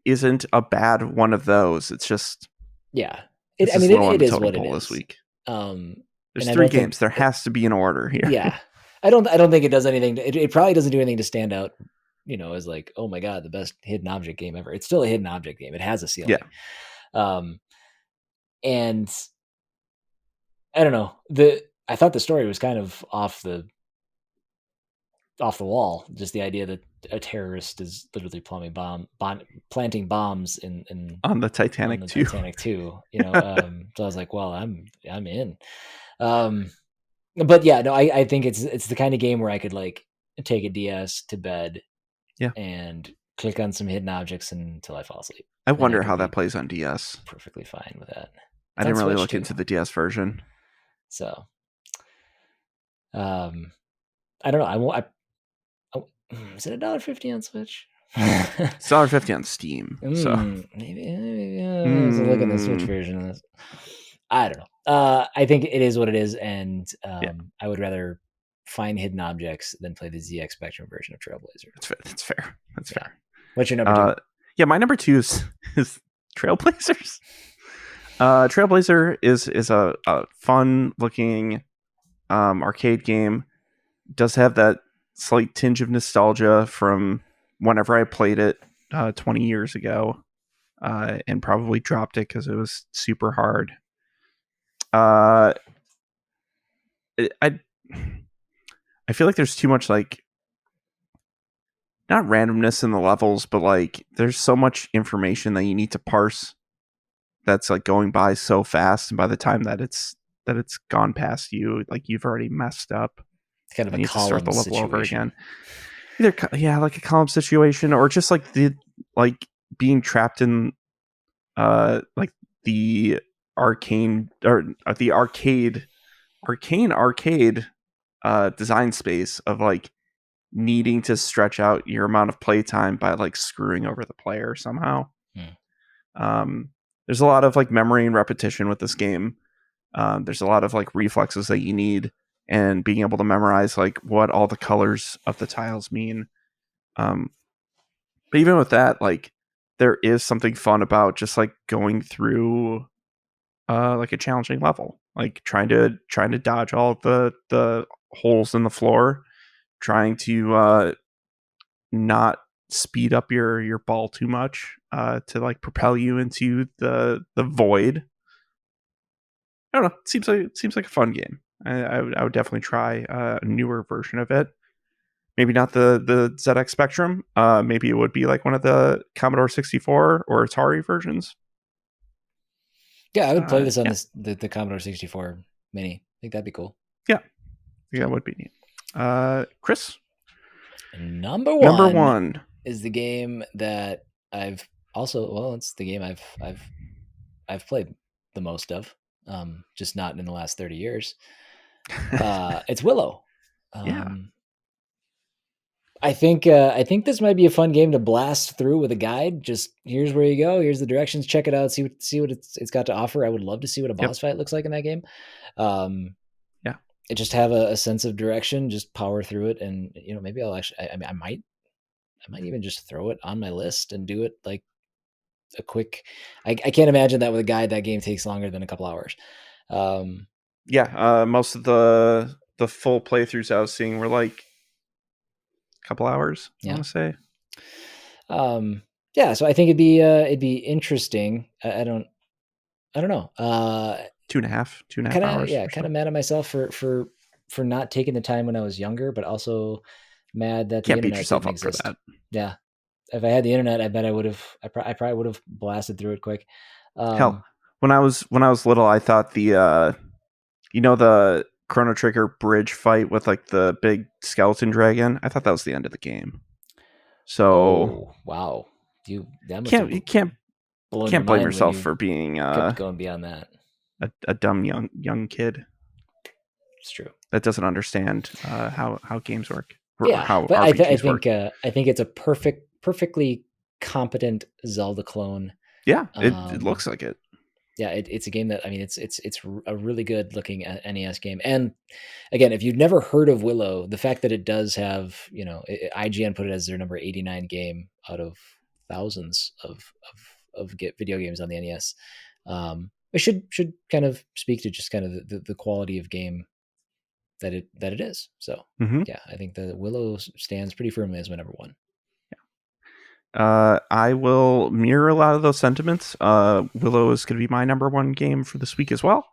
isn't a bad one of those. It's just it is what it is this week. There's 3 games. There has to be an order here. Yeah, I don't think it does anything. It probably doesn't do anything to stand out. As like, oh my god, the best hidden object game ever. It's still a hidden object game. It has a ceiling. Yeah. And I don't know. I thought the story was kind of off the wall. Just the idea that a terrorist is literally planting bombs on the Titanic II. Titanic II. So I was like, well, I'm in. But yeah, no, I think it's the kind of game where I could like take a DS to bed, and click on some hidden objects until I fall asleep. I wonder how that plays on DS. Perfectly fine with that. I didn't really look into the DS version. So, I don't know. Is it $1.50 on Switch? It's $1.50 on Steam. So maybe let's look at the Switch version of this. I don't know. I think it is what it is, and I would rather find hidden objects than play the ZX Spectrum version of Trailblazer. That's fair. That's fair. What's your number 2? Yeah, my number 2 is Trailblazers. Trailblazer is a fun looking arcade game. It does have that slight tinge of nostalgia from whenever I played it 20 years ago, and probably dropped it because it was super hard. I feel like there's too much like, not randomness in the levels, but like there's so much information that you need to parse that's like going by so fast, and by the time that it's gone past you, like you've already messed up. It's kind of a column start the level situation. Over again. Either like a column situation, or just like being trapped in like the arcane design space of like needing to stretch out your amount of playtime by like screwing over the player somehow. There's a lot of like memory and repetition with this game. There's a lot of like reflexes that you need, and being able to memorize like what all the colors of the tiles mean. But even with that, like there is something fun about just like going through like a challenging level, like trying to dodge all the holes in the floor, trying to not speed up your ball too much to like propel you into the void. I don't know. It seems like a fun game. I would definitely try a newer version of it. Maybe not the ZX Spectrum. Maybe it would be like one of the Commodore 64 or Atari versions. Yeah, I would play this on the Commodore 64 Mini. I think that'd be cool. Yeah, that would be neat. Chris? Number one is the game that it's the game I've played the most of. just not in the last 30 years. It's Willow. Yeah. I think this might be a fun game to blast through with a guide. Just here's where you go. Here's the directions. Check it out. See what it's got to offer. I would love to see what a boss fight looks like in that game. Yeah. Just have a sense of direction. Just power through it, and maybe I'll actually. I might even just throw it on my list and do it like a quick. I can't imagine that with a guide. That game takes longer than a couple hours. Most of the full playthroughs I was seeing were like couple hours, I want to say. So I think it'd be interesting. I don't know. 2.5 hours. Yeah, kind of mad at myself for not taking the time when I was younger, but also mad that the Can't beat internet yourself didn't up exist. for that. Yeah, if I had the internet, I bet I would have. I probably would have blasted through it quick. Hell, when I was little, I thought the the Chrono Trigger bridge fight with like the big skeleton dragon, I thought that was the end of the game. So wow, you can't blame yourself for being kept going beyond that. A dumb young kid. It's true. That doesn't understand how games work. Yeah, how but I think work. I think it's a perfectly competent Zelda clone. Yeah, it looks like it. Yeah, it's a game that, I mean, it's a really good looking NES game. And again, if you've never heard of Willow, the fact that it does have, IGN put it as their number 89 game out of thousands of video games on the NES, it should kind of speak to just kind of the quality of game that it is. So yeah, I think that Willow stands pretty firmly as my number one. I will mirror a lot of those sentiments. Willow is going to be my number one game for this week as well.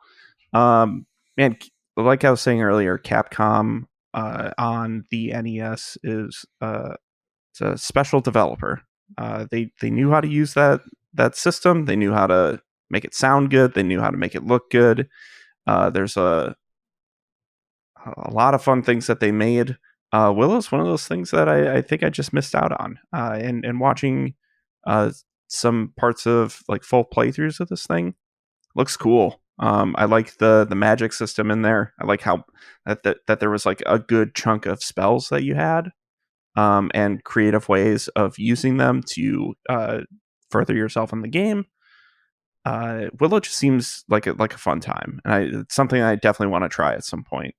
Man, like I was saying earlier, Capcom on the NES is it's a special developer. They knew how to use that system. They knew how to make it sound good. They knew how to make it look good. There's a lot of fun things that they made. Willow's one of those things that I think I just missed out on. And watching some parts of like full playthroughs of this thing looks cool. I like the magic system in there. I like how that there was like a good chunk of spells that you had, and creative ways of using them to further yourself in the game. Willow just seems like a fun time, and it's something I definitely want to try at some point.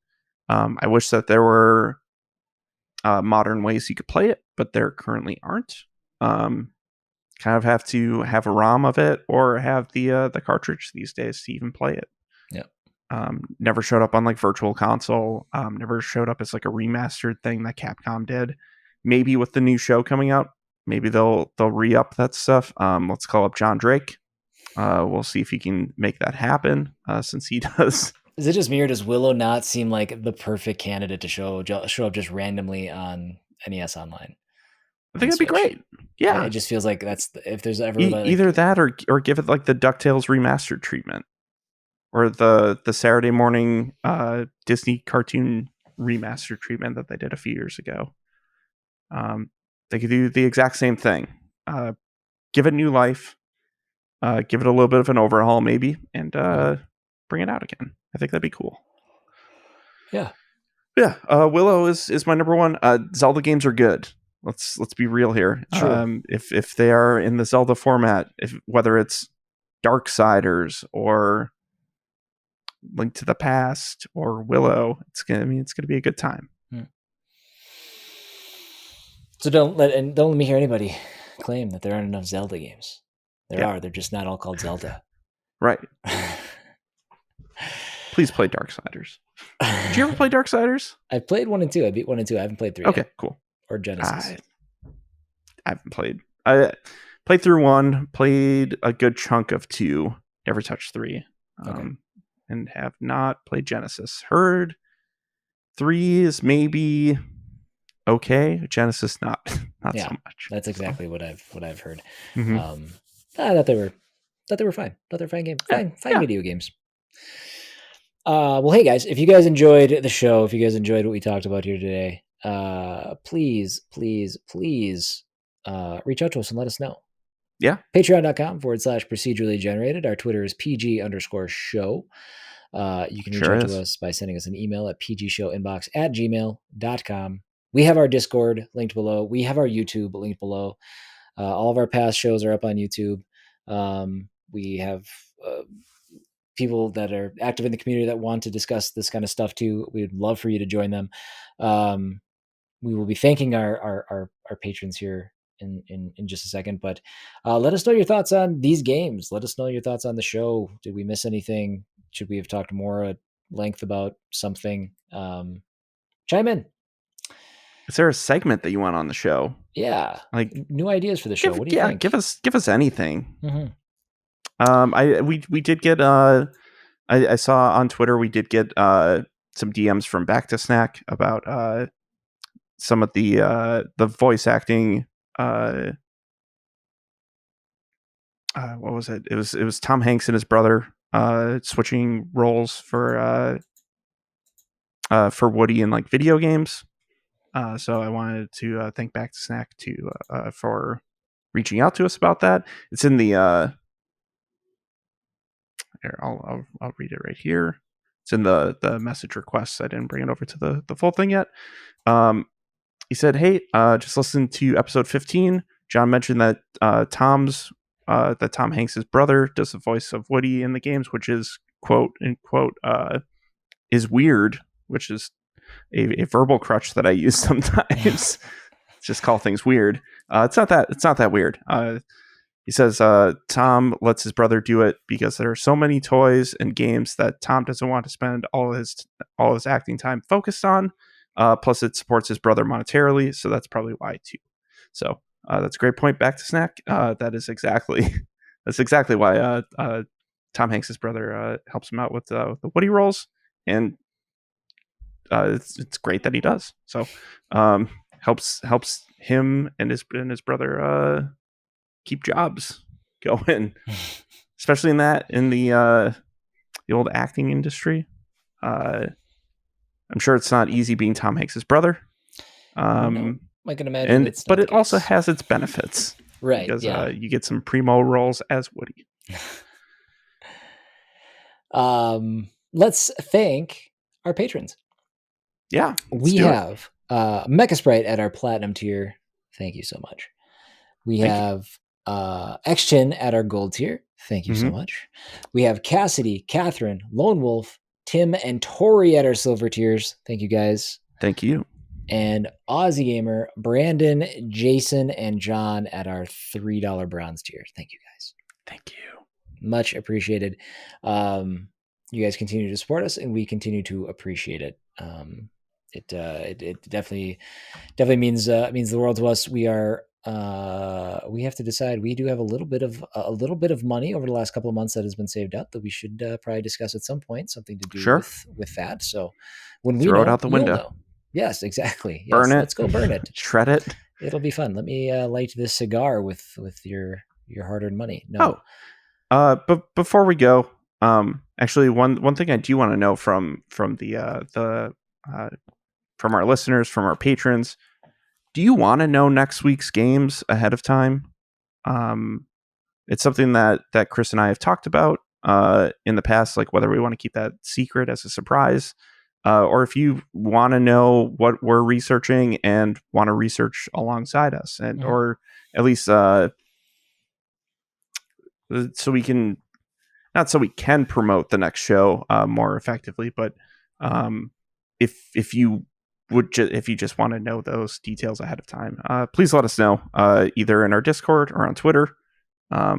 I wish that there were modern ways you could play it, but there currently aren't. Kind of have to have a ROM of it or have the cartridge these days to even play it. Yeah. Never showed up on like Virtual Console. Never showed up as like a remastered thing that Capcom did. Maybe with the new show coming out, maybe they'll re-up that stuff. Let's call up John Drake. We'll see if he can make that happen, since he does. Is it just me, or does Willow not seem like the perfect candidate to show up just randomly on NES Online? I think that'd be great. Yeah, it just feels like that's if there's ever either that or give it like the DuckTales remastered treatment, or the Saturday morning Disney cartoon remastered treatment that they did a few years ago. They could do the exact same thing. Give it new life. Give it a little bit of an overhaul, maybe, and bring it out again. I think that'd be cool. Yeah. Willow is my number one. Zelda games are good. Let's be real here. True. If they are in the Zelda format, whether it's Darksiders or Link to the Past or Willow, it's gonna be a good time. So don't let me hear anybody claim that there aren't enough Zelda games. There are. They're just not all called Zelda. Right. Please play Darksiders. Did you ever play Darksiders? I played 1 and 2. I beat 1 and 2. I haven't played 3 Okay, yet. cool. Or Genesis. I haven't played. I played through 1, played a good chunk of 2, never touched 3. And have not played Genesis. Heard 3 is maybe okay. Genesis not so much. That's exactly what I've heard. Mm-hmm. I thought they were fine. Thought they were fine game. Fine video games. Well, hey guys, if you guys enjoyed the show, if you guys enjoyed what we talked about here today, please reach out to us and let us know. Yeah. Patreon.com/procedurally generated. Our Twitter is PG_show. You can reach out to us by sending us an email at pgshowinbox@gmail.com. We have our Discord linked below. We have our YouTube linked below. All of our past shows are up on YouTube. We have people that are active in the community that want to discuss this kind of stuff too. We would love for you to join them. We will be thanking our patrons here in just a second, but let us know your thoughts on these games. Let us know your thoughts on the show. Did we miss anything? Should we have talked more at length about something? Chime in. Is there a segment that you want on the show? Yeah, like new ideas for the show. What do you think? Give us anything. We did get I saw on Twitter we did get some DMs from Back to Snack about some of the voice acting. What was it? It was Tom Hanks and his brother switching roles for Woody in like video games. So I wanted to thank Back to Snack for reaching out to us about that. It's in the here, I'll read it right here. It's in the message requests. I didn't bring it over to the full thing yet. He said, "Hey, just listen to episode 15. John mentioned that Tom Hanks' brother does the voice of Woody in the games, which is quote unquote is weird, which is a verbal crutch that I use sometimes. Just call things weird. It's not that weird. He says Tom lets his brother do it because there are so many toys and games that Tom doesn't want to spend all his acting time focused on. Plus, it supports his brother monetarily, so that's probably why too. So that's a great point. Back to Snack. That is exactly why Tom Hanks' brother helps him out with the Woody roles, and it's great that he does. So helps him and his brother keep jobs going, especially in the old acting industry. I'm sure it's not easy being Tom Hanks' brother. No, I can imagine. But it also has its benefits, right? Because you get some primo roles as Woody. Let's thank our patrons. Yeah, we have Mecha Sprite at our platinum tier. Thank you so much. We have Xchin at our gold tier. Thank you so much. We have Cassidy, Catherine, Lone Wolf, Tim, and Tori at our silver tiers. Thank you guys. Thank you. And Aussie Gamer, Brandon, Jason, and John at our $3 bronze tier. Thank you guys. Thank you. Much appreciated. You guys continue to support us, and we continue to appreciate it. It definitely means the world to us. We have to decide. We do have a little bit of money over the last couple of months that has been saved up that we should probably discuss at some point. Something to do with that. So when we throw it out the window. Yes, exactly. Yes, burn it. Let's go burn it. Shred it. It'll be fun. Let me light this cigar with your hard-earned money. No. But before we go, actually one thing I do want to know from the from our listeners, from our patrons, do you want to know next week's games ahead of time? It's something that Chris and I have talked about in the past, like whether we want to keep that secret as a surprise, or if you want to know what we're researching and want to research alongside us, and or at least so we can promote the next show more effectively, but if you just want to know those details ahead of time, please let us know either in our Discord or on Twitter. I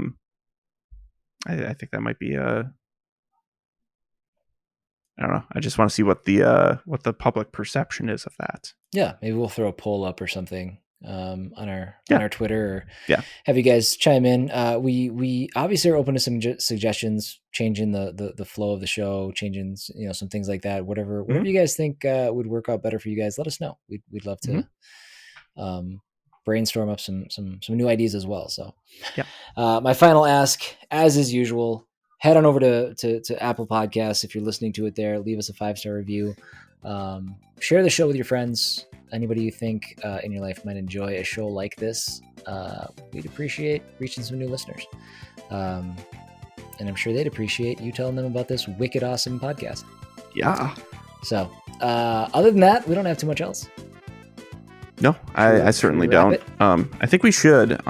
think that might be I don't know. I just want to see what the public perception is of that. Yeah, maybe we'll throw a poll up or something on our Twitter, or have you guys chime in. We obviously are open to some suggestions, changing the flow of the show, changing some things like that. Whatever you guys think would work out better for you guys, let us know. We'd love to brainstorm up some new ideas as well. So my final ask, as is usual, head on over to Apple Podcasts if you're listening to it there. Leave us a 5-star review. Share the show with your friends. Anybody you think in your life might enjoy a show like this. We'd appreciate reaching some new listeners. And I'm sure they'd appreciate you telling them about this wicked awesome podcast. Yeah. So other than that, we don't have too much else. No, I certainly don't. I think we should.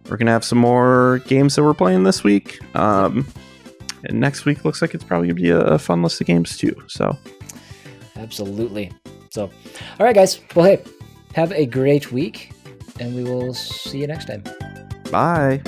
We're going to have some more games that we're playing this week. And next week looks like it's probably going to be a fun list of games too. So, absolutely. So, all right, guys. Well, hey, have a great week, and we will see you next time. Bye.